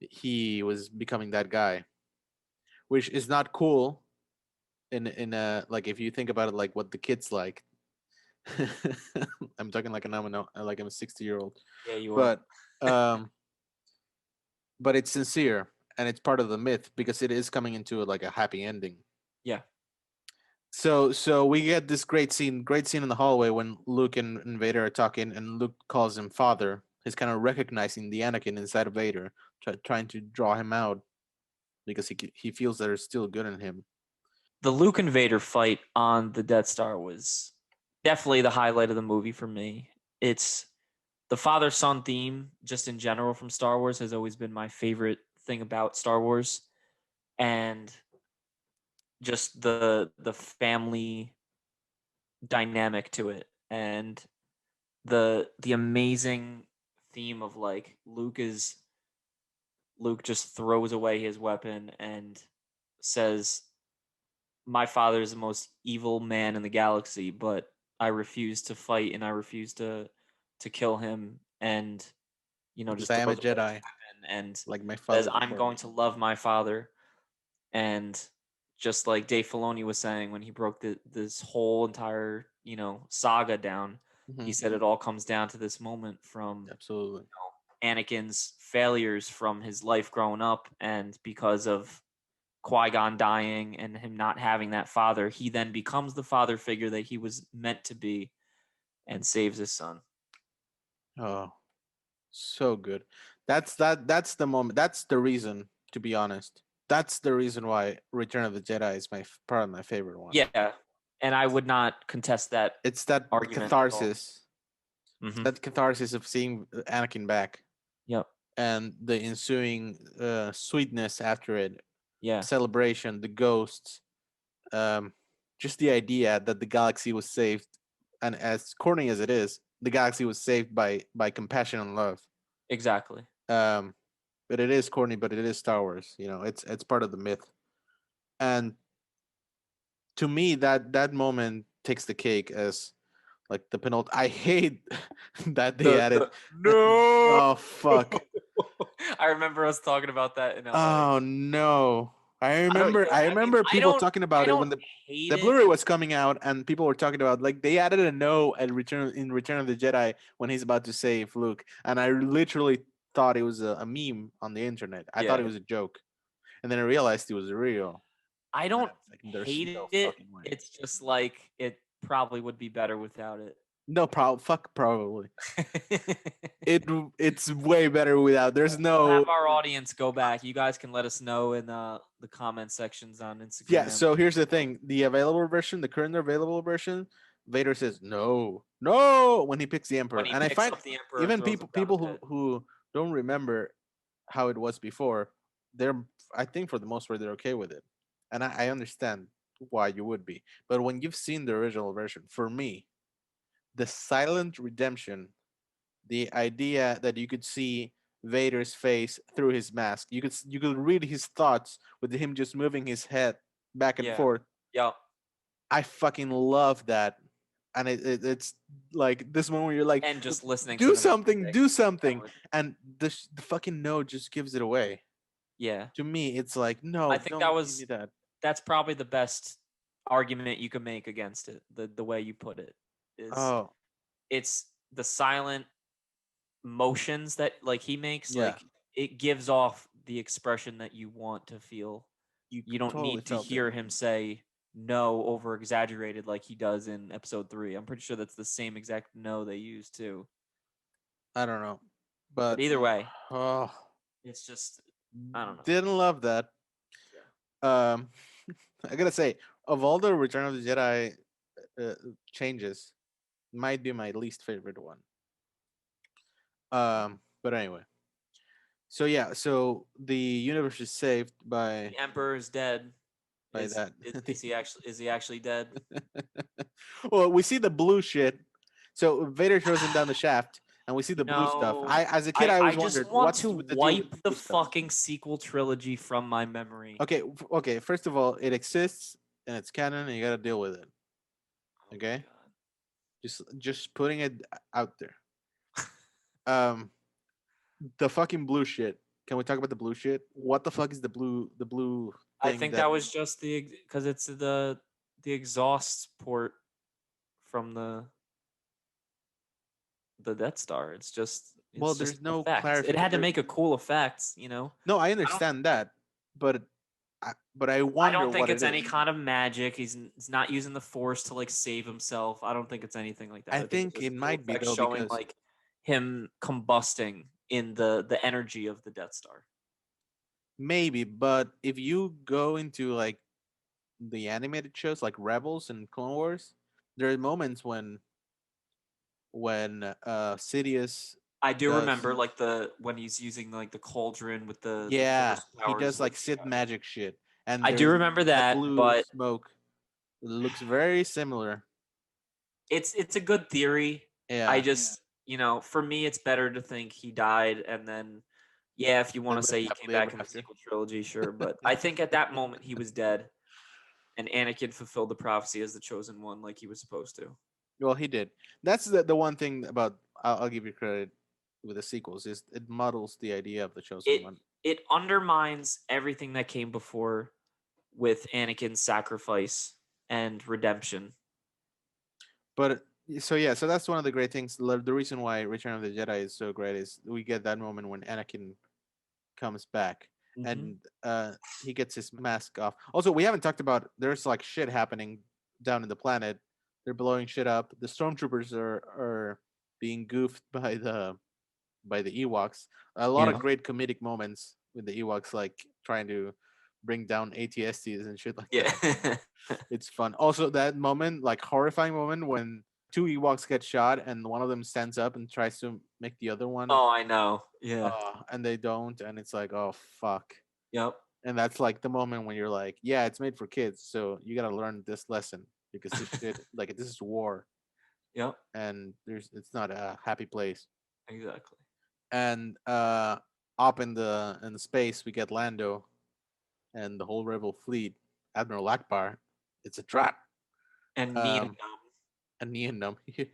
Speaker 3: he was becoming that guy, which is not cool. In like if you think about it, like what the kids like. I'm talking like like I'm a 60-year-old,
Speaker 2: Yeah, you are.
Speaker 3: but um, but it's sincere and it's part of the myth because it is coming into like a happy ending.
Speaker 2: Yeah.
Speaker 3: So we get this great scene in the hallway when Luke and Vader are talking, and Luke calls him father. He's kind of recognizing the Anakin inside of Vader, trying to draw him out because he feels there's still good in him.
Speaker 2: The Luke and Vader fight on the Death Star was definitely the highlight of the movie for me. It's the father son theme, just in general from Star Wars, has always been my favorite thing about Star Wars, and just the family dynamic to it, and the amazing theme of like Luke just throws away his weapon and says, "My father is the most evil man in the galaxy, but I refuse to fight and I refuse to kill him." And
Speaker 3: Because
Speaker 2: just
Speaker 3: I am a
Speaker 2: throws away his
Speaker 3: Jedi,
Speaker 2: weapon and
Speaker 3: like my
Speaker 2: says,
Speaker 3: father
Speaker 2: "I'm
Speaker 3: before
Speaker 2: going
Speaker 3: me.
Speaker 2: to love my father." And just like Dave Filoni was saying when he broke this whole entire saga down, he
Speaker 3: Hmm.
Speaker 2: said it all comes down to this moment from
Speaker 3: Absolutely.
Speaker 2: Anakin's failures from his life growing up, and because of Qui-Gon dying and him not having that father, he then becomes the father figure that he was meant to be and saves his son.
Speaker 3: Oh, so good. That's the moment. That's the reason, to be honest. That's the reason why Return of the Jedi is probably my favorite one.
Speaker 2: Yeah, and I would not contest that
Speaker 3: It's that
Speaker 2: argument at all.
Speaker 3: catharsis. It's
Speaker 2: Mm-hmm.
Speaker 3: that catharsis of seeing Anakin back
Speaker 2: Yep.
Speaker 3: and the ensuing sweetness after it,
Speaker 2: Yeah.
Speaker 3: celebration, the ghosts, um, just the idea that the galaxy was saved, and as corny as it is, the galaxy was saved by compassion and love.
Speaker 2: Exactly.
Speaker 3: Um, but it is corny, but it is Star Wars. It's part of the myth. And to me, that moment takes the cake as like the penult. I hate that they added.
Speaker 2: The no.
Speaker 3: Oh fuck!
Speaker 2: I remember us talking about that in LA.
Speaker 3: Oh no! I
Speaker 2: I don't.
Speaker 3: remember.
Speaker 2: Yeah.
Speaker 3: I
Speaker 2: I mean,
Speaker 3: remember people talking
Speaker 2: I
Speaker 3: about it
Speaker 2: don't
Speaker 3: when
Speaker 2: hate
Speaker 3: the
Speaker 2: it.
Speaker 3: Blu-ray was coming out, and people were talking about like they added a no at Return of the Jedi when he's about to save Luke, and I literally thought it was a meme on the internet. I thought it
Speaker 2: Yeah.
Speaker 3: was a joke, and then I realized it was real.
Speaker 2: I
Speaker 3: And
Speaker 2: don't
Speaker 3: I was like, "There's no
Speaker 2: hate it.
Speaker 3: fucking way."
Speaker 2: It's just like it probably would be better without it.
Speaker 3: No problem. Fuck, probably. It's way better without. There's
Speaker 2: We'll have
Speaker 3: no.
Speaker 2: our audience go back. You guys can let us know in the comment sections on
Speaker 3: Yeah.
Speaker 2: Instagram.
Speaker 3: So here's the thing: the available version, the current available version, Vader says no, no when he picks the
Speaker 2: When
Speaker 3: Emperor,
Speaker 2: he
Speaker 3: and I
Speaker 2: picks
Speaker 3: find
Speaker 2: up the Emperor and
Speaker 3: even
Speaker 2: throws
Speaker 3: people
Speaker 2: him down the
Speaker 3: people
Speaker 2: pit.
Speaker 3: who don't remember how it was before, they're I think for the most part they're okay with it, and I understand why you would be. But when you've seen the original version, for me, the silent redemption, the idea that you could see Vader's face through his mask, you could read his thoughts with him just moving his head back and
Speaker 2: Yeah.
Speaker 3: forth.
Speaker 2: Yep.
Speaker 3: I fucking love that. And it's like this moment where you're like,
Speaker 2: And just listening to
Speaker 3: do
Speaker 2: the
Speaker 3: something,
Speaker 2: music.
Speaker 3: do
Speaker 2: That
Speaker 3: something.
Speaker 2: would,
Speaker 3: And the fucking no just gives it away.
Speaker 2: yeah.
Speaker 3: To me, it's like,
Speaker 2: I
Speaker 3: no,
Speaker 2: think
Speaker 3: don't give me that.
Speaker 2: that's probably the best argument you could make against it. The way you put it is
Speaker 3: Oh,
Speaker 2: it's the silent motions that like he makes,
Speaker 3: yeah.
Speaker 2: like it gives off the expression that you want to feel.
Speaker 3: You
Speaker 2: You don't
Speaker 3: totally
Speaker 2: need to
Speaker 3: felt it.
Speaker 2: hear him say no over exaggerated like he does in episode 3. I'm pretty sure that's the same exact no they use too.
Speaker 3: I don't know.
Speaker 2: But
Speaker 3: But
Speaker 2: either way,
Speaker 3: oh,
Speaker 2: it's just I don't know.
Speaker 3: didn't love that.
Speaker 2: Yeah.
Speaker 3: Um, I gotta say, of all the Return of the Jedi changes, might be my least favorite one. But anyway, so yeah, so the universe is saved
Speaker 2: The Emperor is dead.
Speaker 3: by that.
Speaker 2: Is he actually dead?
Speaker 3: Well, we see the blue shit. So Vader throws him down the shaft, and we see the blue stuff.
Speaker 2: No.
Speaker 3: As a kid, I
Speaker 2: I
Speaker 3: always
Speaker 2: just
Speaker 3: wondered
Speaker 2: want
Speaker 3: what's
Speaker 2: to
Speaker 3: with the deal with
Speaker 2: wipe
Speaker 3: the
Speaker 2: the
Speaker 3: blue stuff.
Speaker 2: fucking sequel trilogy from my memory.
Speaker 3: Okay, okay. First of all, it exists and it's canon, and you got to deal with it.
Speaker 2: Oh my
Speaker 3: Okay,
Speaker 2: god.
Speaker 3: just putting it out there. Um, the fucking blue shit. Can we talk about the blue shit? What the fuck is the blue
Speaker 2: I
Speaker 3: thing
Speaker 2: think
Speaker 3: that?
Speaker 2: that was just because it's the exhaust port from the Death Star.
Speaker 3: Well,
Speaker 2: It's just
Speaker 3: there's
Speaker 2: an
Speaker 3: no
Speaker 2: effect. It
Speaker 3: clarification.
Speaker 2: had to make a cool effect.
Speaker 3: No, I
Speaker 2: I don't
Speaker 3: understand that, but I
Speaker 2: I
Speaker 3: wonder
Speaker 2: don't think
Speaker 3: what it
Speaker 2: it's any
Speaker 3: is.
Speaker 2: kind of magic. He's not using the force to like save himself. I don't think it's anything like that.
Speaker 3: I
Speaker 2: I think it's
Speaker 3: think
Speaker 2: just
Speaker 3: it
Speaker 2: cool
Speaker 3: might be
Speaker 2: effects
Speaker 3: though
Speaker 2: showing
Speaker 3: because
Speaker 2: like him combusting in the energy of the Death Star.
Speaker 3: maybe, but if you go into like the animated shows like Rebels and Clone Wars, there are moments when Sidious
Speaker 2: I do
Speaker 3: does.
Speaker 2: remember like when he's using like the cauldron with the
Speaker 3: Yeah,
Speaker 2: force
Speaker 3: he
Speaker 2: powers
Speaker 3: does
Speaker 2: with
Speaker 3: like Sith magic shit, and
Speaker 2: I do
Speaker 3: there's
Speaker 2: remember
Speaker 3: that
Speaker 2: that,
Speaker 3: blue
Speaker 2: but
Speaker 3: smoke. It looks very similar.
Speaker 2: it's a good theory. I
Speaker 3: Yeah,
Speaker 2: just, for me it's better to think he died and then yeah, if you want
Speaker 3: and
Speaker 2: to
Speaker 3: live
Speaker 2: say he came
Speaker 3: happily ever
Speaker 2: back in the
Speaker 3: after.
Speaker 2: sequel trilogy, sure, but I think at that moment he was dead and Anakin fulfilled the prophecy as the chosen one like he was supposed to.
Speaker 3: Well, he did. That's the one thing about. I'll give you credit with the sequels is it muddles the idea of the chosen
Speaker 2: It
Speaker 3: one.
Speaker 2: it undermines everything that came before with Anakin's sacrifice and redemption.
Speaker 3: But so yeah, so that's one of the great things. The reason why Return of the Jedi is so great is we get that moment when Anakin comes back
Speaker 2: Mm-hmm.
Speaker 3: and he gets his mask off. Also, we haven't talked about there's like shit happening down in the planet. They're blowing shit up. The stormtroopers are being goofed by the Ewoks. A lot of
Speaker 2: Yeah.
Speaker 3: great comedic moments with the Ewoks, like trying to bring down ATSTs and shit like
Speaker 2: Yeah.
Speaker 3: that. It's fun. Also, that moment, like horrifying moment when two Ewoks get shot and one of them stands up and tries to make the other one,
Speaker 2: Oh, I know. Yeah.
Speaker 3: and they don't, and it's like, oh fuck.
Speaker 2: Yep.
Speaker 3: And that's like the moment when you're like, yeah, it's made for kids, so you gotta learn this lesson because this shit, like, this is war,
Speaker 2: Yep.
Speaker 3: and it's not a happy place.
Speaker 2: Exactly.
Speaker 3: And up in the space, we get Lando and the whole rebel fleet, Admiral Akbar. It's a trap.
Speaker 2: And Neon.
Speaker 3: Um, a neon numb. Yeah.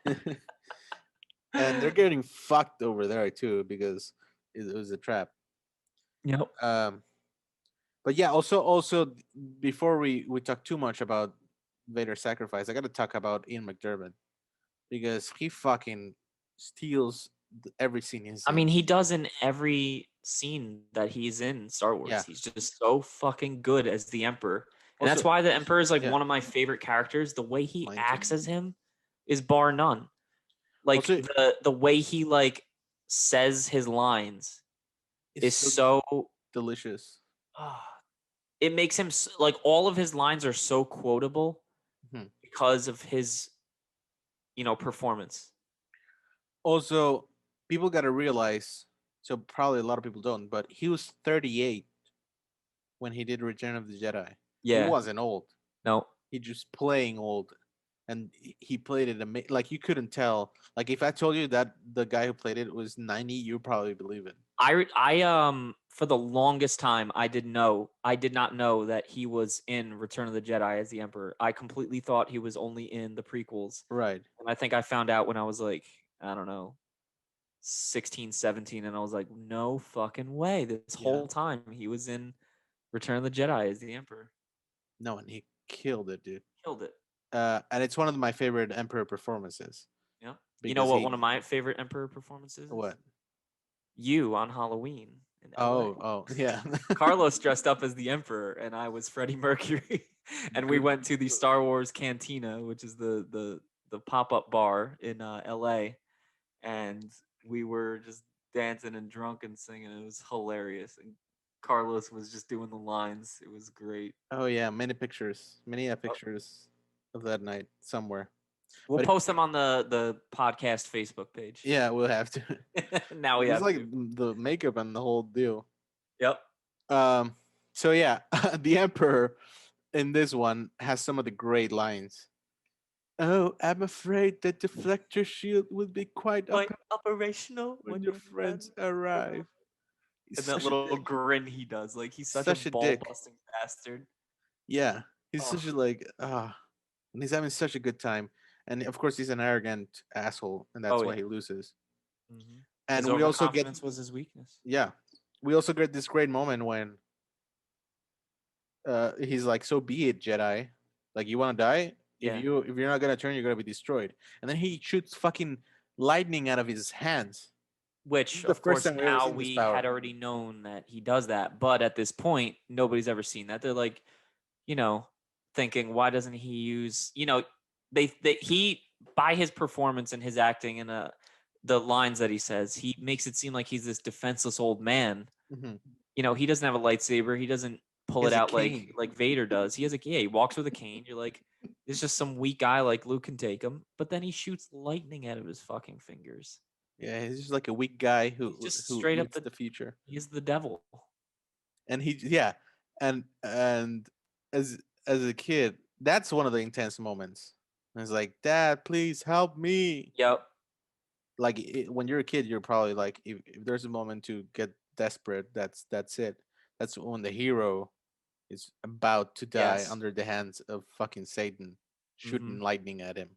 Speaker 2: Yep.
Speaker 3: And they're getting fucked over there too because it was a trap. Um, but yeah, also before we talk too much about Vader's sacrifice, I got to talk about Ian McDermott because he fucking steals every scene he's
Speaker 2: I mean,
Speaker 3: in.
Speaker 2: he does in every scene that he's in Star Wars.
Speaker 3: Yeah.
Speaker 2: He's just so fucking good as the Emperor. And that's
Speaker 3: Also,
Speaker 2: why the Emperor is like
Speaker 3: yeah,
Speaker 2: one of my favorite characters. The way he
Speaker 3: mine too.
Speaker 2: acts as him is bar none. Like
Speaker 3: Also,
Speaker 2: the way he like says his lines
Speaker 3: it's
Speaker 2: is
Speaker 3: so
Speaker 2: so
Speaker 3: delicious.
Speaker 2: it makes him like all of his lines are so quotable
Speaker 3: Mhm.
Speaker 2: because of his performance.
Speaker 3: Also, people got to realize. So probably a lot of people don't, but he was 38 when he did Return of the Jedi. He
Speaker 2: Yeah.
Speaker 3: wasn't old.
Speaker 2: No.
Speaker 3: He just playing old, and he played it like you couldn't tell. Like if I told you that the guy who played it was 90, you probably believe it.
Speaker 2: I for the longest time I did not know that he was in Return of the Jedi as the Emperor. I completely thought he was only in the prequels.
Speaker 3: Right.
Speaker 2: And I think I found out when I was like, I don't know, 16, 17, and I was like, no fucking way. This
Speaker 3: Yeah.
Speaker 2: whole time he was in Return of the Jedi as the Emperor.
Speaker 3: No, and he killed it, dude.
Speaker 2: Killed it.
Speaker 3: And it's one of my favorite Emperor performances
Speaker 2: Yeah. You know
Speaker 3: because
Speaker 2: what one
Speaker 3: he
Speaker 2: of my favorite Emperor performances is?
Speaker 3: what?
Speaker 2: You on Halloween in LA.
Speaker 3: Oh, yeah.
Speaker 2: Carlos dressed up as the Emperor, and I was Freddie Mercury, and we went to the Star Wars Cantina, which is the pop up bar in L.A., and we were just dancing and drunk and singing. It was hilarious, and Carlos was just doing the lines. It was great.
Speaker 3: Oh yeah, many
Speaker 2: Oh,
Speaker 3: pictures of that night somewhere.
Speaker 2: we'll
Speaker 3: But
Speaker 2: post them on the podcast Facebook page.
Speaker 3: yeah, we'll have to.
Speaker 2: Now we
Speaker 3: It's
Speaker 2: have
Speaker 3: like
Speaker 2: to.
Speaker 3: the makeup and the whole deal.
Speaker 2: Yep.
Speaker 3: Um, so yeah, the Emperor in this one has some of the great lines. Oh, I'm afraid the deflector shield will be quite up
Speaker 2: Quite operational
Speaker 3: when
Speaker 2: when
Speaker 3: your
Speaker 2: your
Speaker 3: friends
Speaker 2: friends
Speaker 3: arrive.
Speaker 2: arrive.
Speaker 3: He's
Speaker 2: And that
Speaker 3: such a
Speaker 2: little
Speaker 3: dick.
Speaker 2: grin he does. Like he's such a
Speaker 3: Such a
Speaker 2: ball
Speaker 3: dick.
Speaker 2: busting bastard.
Speaker 3: Yeah, he's
Speaker 2: Oh,
Speaker 3: such a like and he's having such a good time. And of course, he's an arrogant asshole, and
Speaker 2: oh
Speaker 3: that's why
Speaker 2: yeah.
Speaker 3: he loses.
Speaker 2: His
Speaker 3: And we also get
Speaker 2: overconfidence was his weakness.
Speaker 3: yeah, we also get this great moment when he's like, "So be it, Jedi. Like you want to die?
Speaker 2: Yeah.
Speaker 3: If you're not gonna turn, you're gonna be destroyed." And then he shoots fucking lightning out of his hands. This
Speaker 2: Which,
Speaker 3: is the
Speaker 2: of
Speaker 3: first
Speaker 2: course,
Speaker 3: time we ever
Speaker 2: now
Speaker 3: seen this
Speaker 2: we had
Speaker 3: power.
Speaker 2: already known that he does that. But at this point, nobody's ever seen that. They're like, you know, thinking, why doesn't he use, he, by his performance and his acting and the lines that he says, he makes it seem like he's this defenseless old man.
Speaker 3: Hmm.
Speaker 2: He doesn't have a lightsaber. He doesn't pull
Speaker 3: He
Speaker 2: it
Speaker 3: has a
Speaker 2: out
Speaker 3: cane.
Speaker 2: like Vader does. He has a yeah, he walks with a cane. You're like, it's just some weak guy like Luke can take him, but then he shoots lightning out of his fucking fingers.
Speaker 3: Yeah, he's just like a weak guy
Speaker 2: He's
Speaker 3: who
Speaker 2: just
Speaker 3: who
Speaker 2: straight up
Speaker 3: meets the future.
Speaker 2: he's the devil.
Speaker 3: And yeah, and as as a kid, that's one of the intense moments. And it's like, Dad, please help me.
Speaker 2: Yep.
Speaker 3: Like when you're a kid, you're probably like, if there's a moment to get desperate, that's it. That's when the hero is about to die
Speaker 2: Yes.
Speaker 3: under the hands of fucking Satan,
Speaker 2: Mm-hmm.
Speaker 3: shooting lightning at him,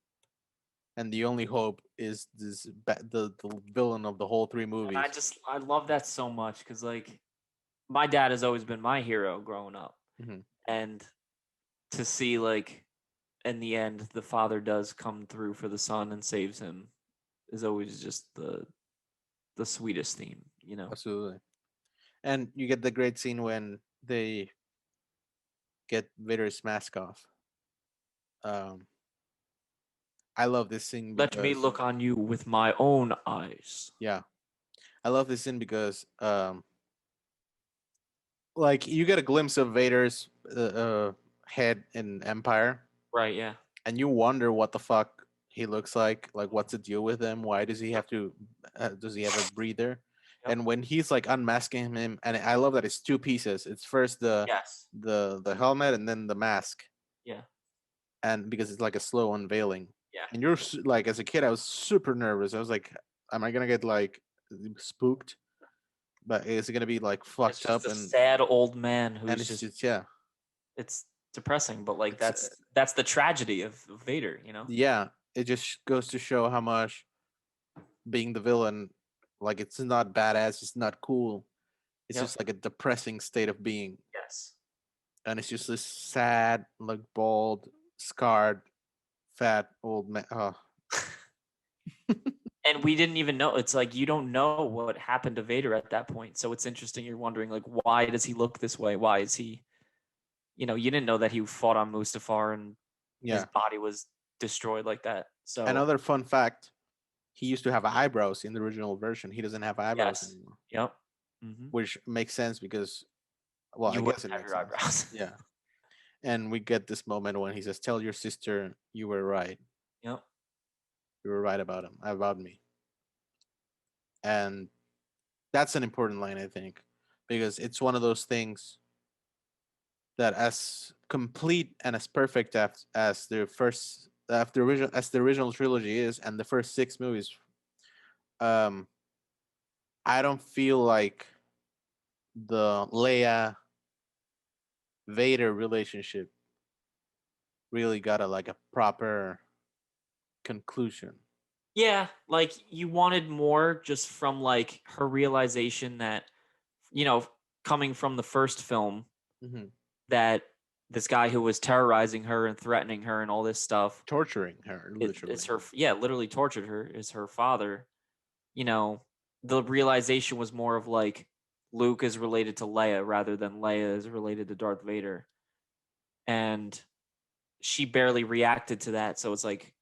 Speaker 3: and the only hope is the villain of the whole three
Speaker 2: And
Speaker 3: movies.
Speaker 2: I love that so much because like my dad has always been my hero growing up,
Speaker 3: Hmm.
Speaker 2: and to see like in the end the father does come through for the son and saves him is always just the sweetest theme, you know.
Speaker 3: Absolutely. And you get the great scene when they get Vader's mask off. Um, I love this scene
Speaker 2: Let me
Speaker 3: because
Speaker 2: look on you with my own eyes.
Speaker 3: yeah, I love this scene because like you get a glimpse of Vader's head in Empire,
Speaker 2: Right, yeah.
Speaker 3: and you wonder what the fuck he looks like what's the deal with him? Why does he
Speaker 2: Yep.
Speaker 3: have to? Does he have a breather?
Speaker 2: Yep.
Speaker 3: And when he's like unmasking him, and I love that it's two pieces. It's first
Speaker 2: Yes.
Speaker 3: the helmet and then the mask,
Speaker 2: Yeah.
Speaker 3: and because it's like a slow unveiling.
Speaker 2: Yeah.
Speaker 3: And like as a kid, I was super nervous. I was like, am I gonna get like spooked? But is it gonna be like
Speaker 2: And it's
Speaker 3: fucked
Speaker 2: just
Speaker 3: up?
Speaker 2: a sad old man
Speaker 3: And
Speaker 2: who's
Speaker 3: it's
Speaker 2: just
Speaker 3: just yeah,
Speaker 2: it's depressing, but like
Speaker 3: it's
Speaker 2: that's the tragedy of Vader, you know?
Speaker 3: yeah. It just goes to show how much being the villain, like it's not badass, it's not cool. It's
Speaker 2: Yep.
Speaker 3: just like a depressing state of being,
Speaker 2: Yes.
Speaker 3: and it's just this sad, like bald, scarred, fat old man. Oh,
Speaker 2: And we didn't even know. It's like you don't know what happened to Vader at that point. So it's interesting. You're wondering like, why does he look this way? Why is he? You know, you didn't know that he fought on Mustafar and his
Speaker 3: yeah.
Speaker 2: body was destroyed like that. So
Speaker 3: Another fun fact: he used to have eyebrows in the original version. He doesn't have eyebrows
Speaker 2: yes,
Speaker 3: anymore,
Speaker 2: yep. Hmm.
Speaker 3: which makes sense because, well, I
Speaker 2: You
Speaker 3: guess
Speaker 2: wouldn't
Speaker 3: it
Speaker 2: have
Speaker 3: makes
Speaker 2: your
Speaker 3: sense.
Speaker 2: eyebrows.
Speaker 3: Yeah. And we get this moment when he says, "Tell your sister you were right.
Speaker 2: Yep.
Speaker 3: You were right about him, about me." And that's an important line, I think, because it's one of those things that, as complete and as perfect as the first, after original as the original trilogy is, and the first six movies, um, I don't feel like the Leia Vader relationship really got a proper conclusion.
Speaker 2: Yeah, like you wanted more just from like her realization that, you know, coming from the first film,
Speaker 3: Hmm.
Speaker 2: that this guy who was terrorizing her and threatening her and all this stuff
Speaker 3: Torturing her,
Speaker 2: is
Speaker 3: literally.
Speaker 2: her, yeah, literally tortured her, is her father. You know, the realization was more of like Luke is related to Leia rather than Leia is related to Darth Vader. And she barely reacted to that. So it's like,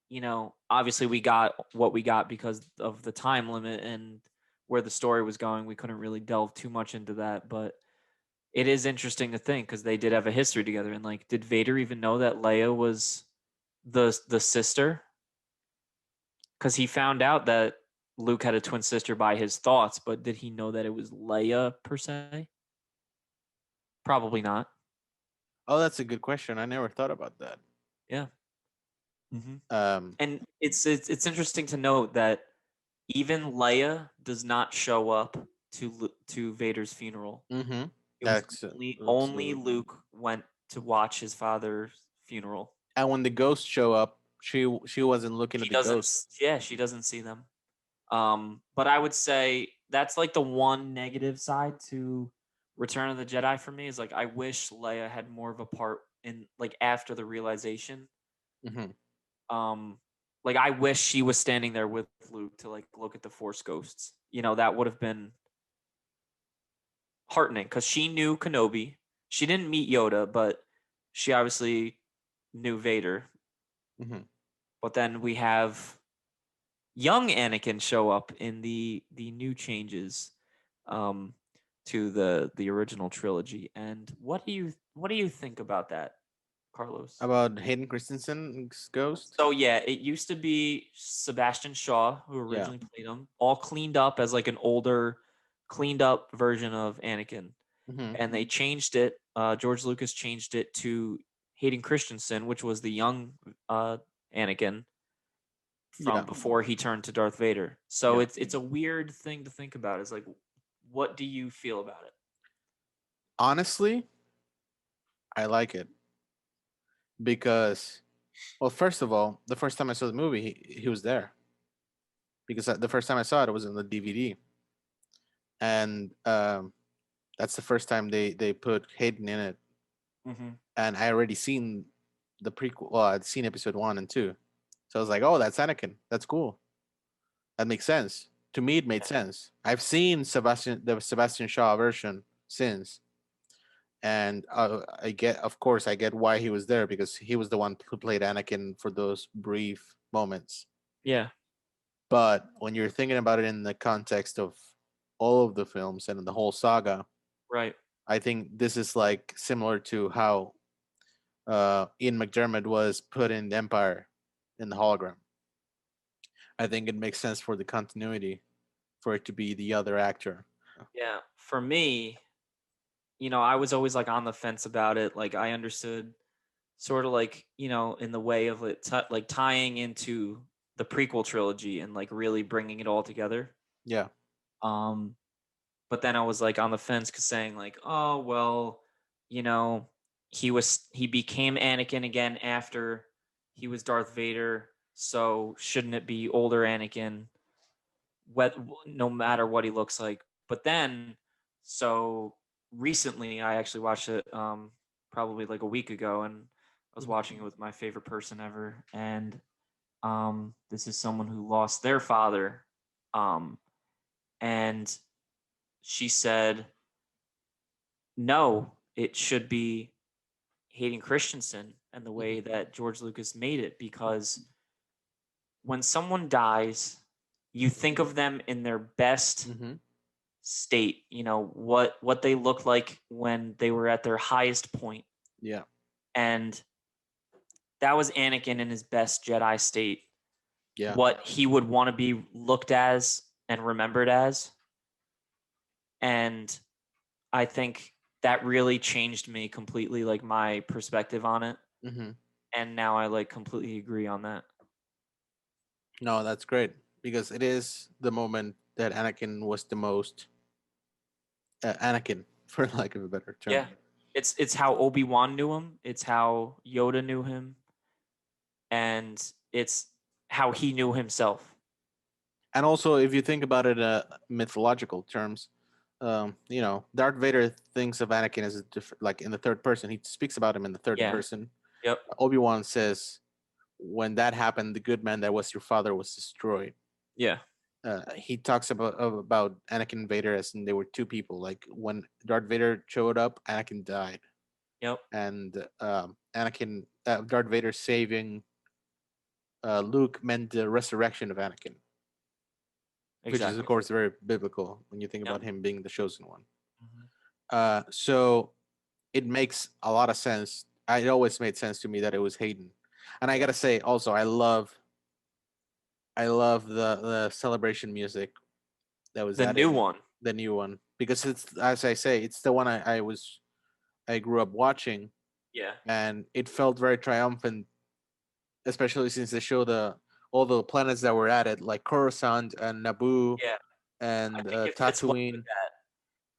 Speaker 2: you know, obviously we got what we got because of the time limit and where the story was going. We couldn't really delve too much into that, but it is interesting to think because they did have a history together. And like, did Vader even know that Leia was the sister? Because he found out that Luke had a twin sister by his thoughts, but did he know that it was Leia per se? Probably not.
Speaker 3: Oh, that's a good question. I never thought about that.
Speaker 2: Yeah. Hmm.
Speaker 3: Um,
Speaker 2: And it's interesting to note that even Leia does not show up to Vader's funeral.
Speaker 3: mm-hmm.
Speaker 2: It was only
Speaker 3: Absolutely.
Speaker 2: Luke went to watch his father's funeral.
Speaker 3: And when the ghosts show up, she wasn't looking at
Speaker 2: She
Speaker 3: the
Speaker 2: doesn't.
Speaker 3: ghost.
Speaker 2: Yeah, she doesn't see them. But I would say that's like the one negative side to Return of the Jedi for me is like I wish Leia had more of a part in like after the realization.
Speaker 3: Hmm.
Speaker 2: Um, like I wish she was standing there with Luke to like look at the Force ghosts. You know, that would have been heartening because she knew Kenobi. She didn't meet Yoda, but she obviously knew Vader.
Speaker 3: Hmm.
Speaker 2: But then we have young Anakin show up in the new changes. Um, to the original trilogy. And what do you think about that, Carlos?
Speaker 3: About Hayden Christensen's ghost.
Speaker 2: So yeah, it used to be Sebastian Shaw who
Speaker 3: Yeah.
Speaker 2: originally played him, all cleaned up as like an older, cleaned up version of Anakin,
Speaker 3: Hmm.
Speaker 2: and they changed it. George Lucas changed it to Hayden Christensen, which was the young Anakin
Speaker 3: Yeah.
Speaker 2: from before he turned to Darth Vader. So
Speaker 3: Yeah.
Speaker 2: it's a weird thing to think about. It's like, what do you feel about it?
Speaker 3: Honestly, I like it because, well, first of all, the first time I saw the movie, he was there because the first time I saw it, it was in the DVD, and that's the first time they put Hayden in it,
Speaker 2: Mm-hmm.
Speaker 3: and I already seen the prequel. Well, I'd seen episode 1 and 2, so I was like, oh, that's Anakin. That's cool. That makes sense. To me, it made sense. I've seen the Sebastian Shaw version since, and I get, of course, I get why he was there because he was the one who played Anakin for those brief moments.
Speaker 2: Yeah.
Speaker 3: But when you're thinking about it in the context of all of the films and the whole saga,
Speaker 2: Right.
Speaker 3: I think this is like similar to how Ian McDermott was put in Empire in the hologram. I think it makes sense for the continuity for it to be the other actor.
Speaker 2: Yeah. For me, I was always like on the fence about it. Like I understood sort of like, in the way of it like tying into the prequel trilogy and like really bringing it all together.
Speaker 3: Yeah.
Speaker 2: Um but then I was like on the fence cuz saying like, "Oh, well, you know, he became Anakin again after he was Darth Vader, so shouldn't it be older Anakin no matter what he looks like?" But then so recently I actually watched it probably like a week ago, and I was
Speaker 3: Mhm.
Speaker 2: watching it with my favorite person ever, and this is someone who lost their father, um and she said no, it should be Hayden Christensen and the way
Speaker 3: Mhm.
Speaker 2: that George Lucas made it, because when someone dies, you think of them in their best
Speaker 3: Mhm.
Speaker 2: state, what they look like when they were at their highest point.
Speaker 3: Yeah.
Speaker 2: And that was Anakin in his best Jedi state,
Speaker 3: Yeah.
Speaker 2: what he would want to be looked as and remembered as. And I think that really changed me completely, like my perspective on it.
Speaker 3: Mhm.
Speaker 2: And now I like completely agree on that.
Speaker 3: No, that's great because it is the moment that Anakin was the most Anakin, for lack of a better term.
Speaker 2: Yeah. It's how Obi-Wan knew him, it's how Yoda knew him, and it's how he knew himself.
Speaker 3: And also, if you think about it, mythological terms, Darth Vader thinks of Anakin as like in the third person. He speaks about him in the third
Speaker 2: Yeah.
Speaker 3: person.
Speaker 2: Yep.
Speaker 3: Obi-Wan says, "When that happened, the good man that was your father was destroyed."
Speaker 2: Yeah.
Speaker 3: He talks about Anakin and Vader as in they were two people. Like when Darth Vader showed up, Anakin died,
Speaker 2: Yep.
Speaker 3: and Darth Vader saving Luke meant the resurrection of Anakin, which is of
Speaker 2: Exactly.
Speaker 3: course very biblical when you think
Speaker 2: Yep.
Speaker 3: about him being the chosen one.
Speaker 2: Mhm.
Speaker 3: So it makes a lot of sense. It always made sense to me that it was Hayden, and I
Speaker 2: Yeah.
Speaker 3: gotta say also I love the celebration music that was
Speaker 2: The
Speaker 3: added,
Speaker 2: new one.
Speaker 3: the new one, because it's, as I say, it's the one I grew up watching,
Speaker 2: Yeah.
Speaker 3: and it felt very triumphant, especially since they show the all the planets that were added, like Coruscant and Naboo
Speaker 2: Yeah. I
Speaker 3: and
Speaker 2: think it fits well with
Speaker 3: Tatooine.
Speaker 2: that.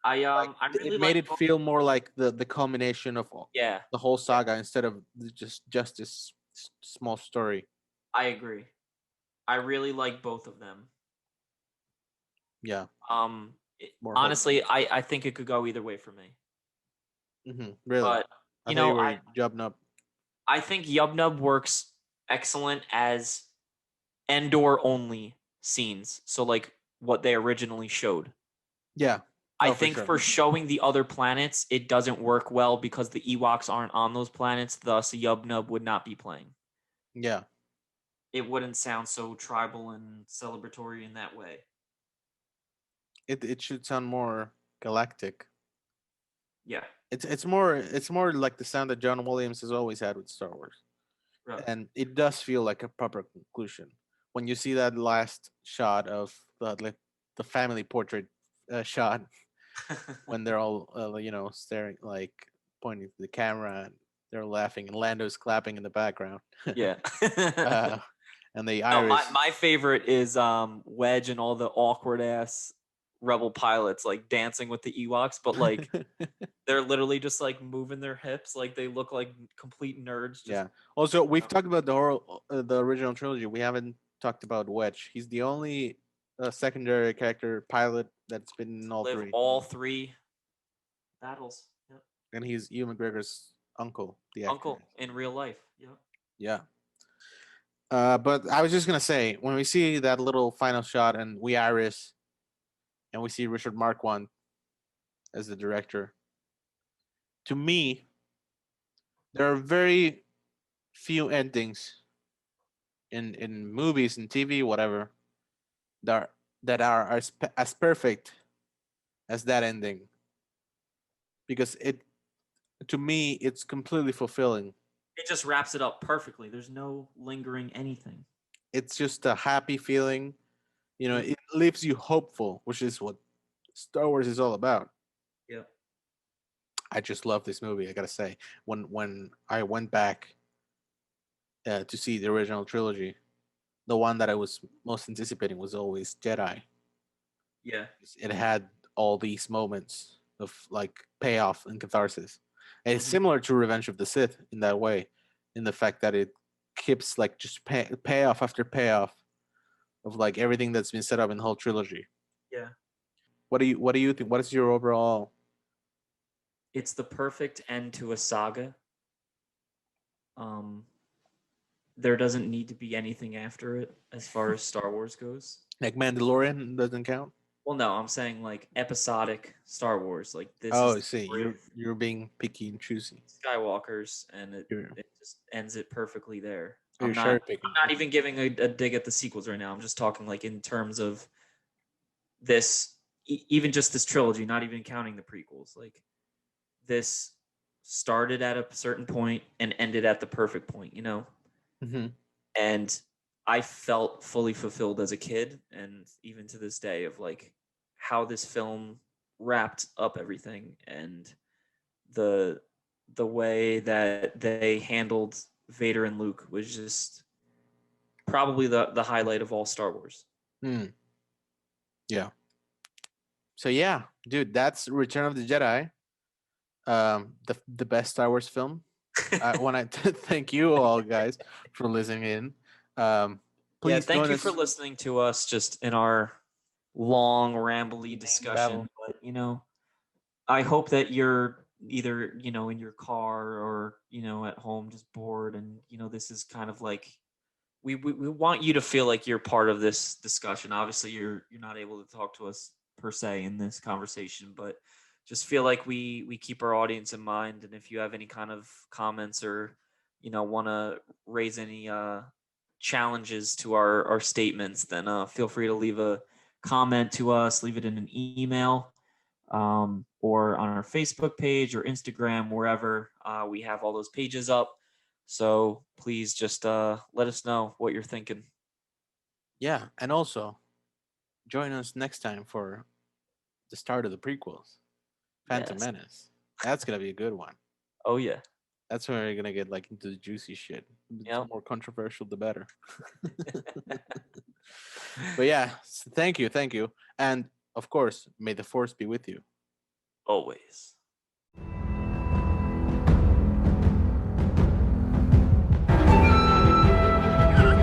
Speaker 2: I
Speaker 3: It
Speaker 2: really
Speaker 3: made
Speaker 2: like
Speaker 3: it
Speaker 2: both.
Speaker 3: feel more like the culmination of
Speaker 2: Yeah.
Speaker 3: the whole
Speaker 2: Yeah.
Speaker 3: saga instead of just this small story.
Speaker 2: I agree. I really like both of them.
Speaker 3: Yeah, more hope.
Speaker 2: Honestly, I think it could go either way for me.
Speaker 3: Really,
Speaker 2: But
Speaker 3: I
Speaker 2: you
Speaker 3: thought you
Speaker 2: know,
Speaker 3: were
Speaker 2: I
Speaker 3: jumping up.
Speaker 2: I think Yub Nub works excellent as Endor only scenes. So like what they originally showed.
Speaker 3: Yeah,
Speaker 2: I
Speaker 3: no, for
Speaker 2: think
Speaker 3: sure.
Speaker 2: for showing the other planets, it doesn't work well because the Ewoks aren't on those planets. Thus, Yub Nub would not be playing.
Speaker 3: Yeah,
Speaker 2: It wouldn't sound so tribal and celebratory in that way.
Speaker 3: it should sound more galactic.
Speaker 2: Yeah.
Speaker 3: It's more like the sound that John Williams has always had with Star Wars,
Speaker 2: Right.
Speaker 3: and it does feel like a proper conclusion when you see that last shot of the family portrait shot when they're all staring, like pointing to the camera, and they're laughing, and Lando's clapping in the background.
Speaker 2: Yeah.
Speaker 3: uh, and the
Speaker 2: No, my
Speaker 3: iris.
Speaker 2: my favorite is Wedge and all the awkward ass rebel pilots like dancing with the Ewoks, but like they're literally just like moving their hips, like they look like complete nerds. Just
Speaker 3: Yeah. Also, we've talked about the original trilogy. We haven't talked about Wedge. He's the only secondary character pilot that's been in all
Speaker 2: live
Speaker 3: three,
Speaker 2: all three battles. Yep.
Speaker 3: and he's Ewan McGregor's uncle, the actor.
Speaker 2: Uncle in real life. Yep.
Speaker 3: Yeah. But I was just gonna say, when we see that little final shot and we iris, and we see Richard Marquand as the director, to me, there are very few endings in movies and TV, whatever, that are as perfect as that ending, because it to me it's completely fulfilling.
Speaker 2: It just wraps it up perfectly. There's no lingering anything.
Speaker 3: It's just a happy feeling.
Speaker 2: Mhm.
Speaker 3: It leaves you hopeful, which is what Star Wars is all about.
Speaker 2: Yep.
Speaker 3: I just love this movie. I gotta say, when I went back to see the original trilogy, the one that I was most anticipating was always Jedi.
Speaker 2: Yeah.
Speaker 3: It had all these moments of like payoff and catharsis. And it's
Speaker 2: Mhm.
Speaker 3: similar to Revenge of the Sith in that way, in the fact that it keeps like just payoff after payoff of like everything that's been set up in the whole trilogy.
Speaker 2: Yeah.
Speaker 3: What do you think? What is your overall?
Speaker 2: It's the perfect end to a saga. Um, there doesn't need to be anything after it as far as Star Wars goes.
Speaker 3: Like Mandalorian doesn't count.
Speaker 2: Well, no, I'm saying like episodic Star Wars. Like this
Speaker 3: Oh,
Speaker 2: is
Speaker 3: I
Speaker 2: the
Speaker 3: see.
Speaker 2: story of
Speaker 3: You're being picky and choosy.
Speaker 2: Skywalkers, and
Speaker 3: You're
Speaker 2: it just ends it perfectly there.
Speaker 3: you're cherry
Speaker 2: I'm
Speaker 3: picking.
Speaker 2: not even giving a dig at the sequels right now. I'm just talking like in terms of this, even just this trilogy, not even counting the prequels. Like this started at a certain point and ended at the perfect point.
Speaker 3: Hmm.
Speaker 2: And I felt fully fulfilled as a kid, and even to this day, of like how this film wrapped up everything, and the the way that they handled Vader and Luke was just probably the highlight of all Star Wars.
Speaker 3: Hmm. Yeah. So yeah, dude, that's Return of the Jedi. The best Star Wars film. I want to thank you all guys for listening in. Um,
Speaker 2: Yeah,
Speaker 3: please
Speaker 2: thank
Speaker 3: join
Speaker 2: you for
Speaker 3: us.
Speaker 2: listening to us just in our long rambly discussion.
Speaker 3: Battle.
Speaker 2: But I hope that you're either in your car or at home just bored, and this is kind of like we want you to feel like you're part of this discussion. Obviously, you're not able to talk to us per se in this conversation, but just feel like we keep our audience in mind. And if you have any kind of comments or want to raise any challenges to our statements, then feel free to leave a comment to us, leave it in an email, or on our Facebook page or Instagram, wherever we have all those pages up. So please just let us know what you're thinking.
Speaker 3: Yeah, and also join us next time for the start of the prequels, Phantom
Speaker 2: Yes.
Speaker 3: Menace. That's gonna be a good one.
Speaker 2: Oh yeah.
Speaker 3: That's when we're gonna get like into the juicy shit. The
Speaker 2: Yep.
Speaker 3: more controversial, the better. But yeah, thank you, and of course, may the force be with you.
Speaker 2: Always.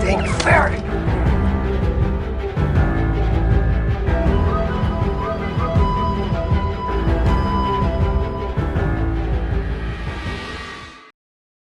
Speaker 1: Dank Farrik.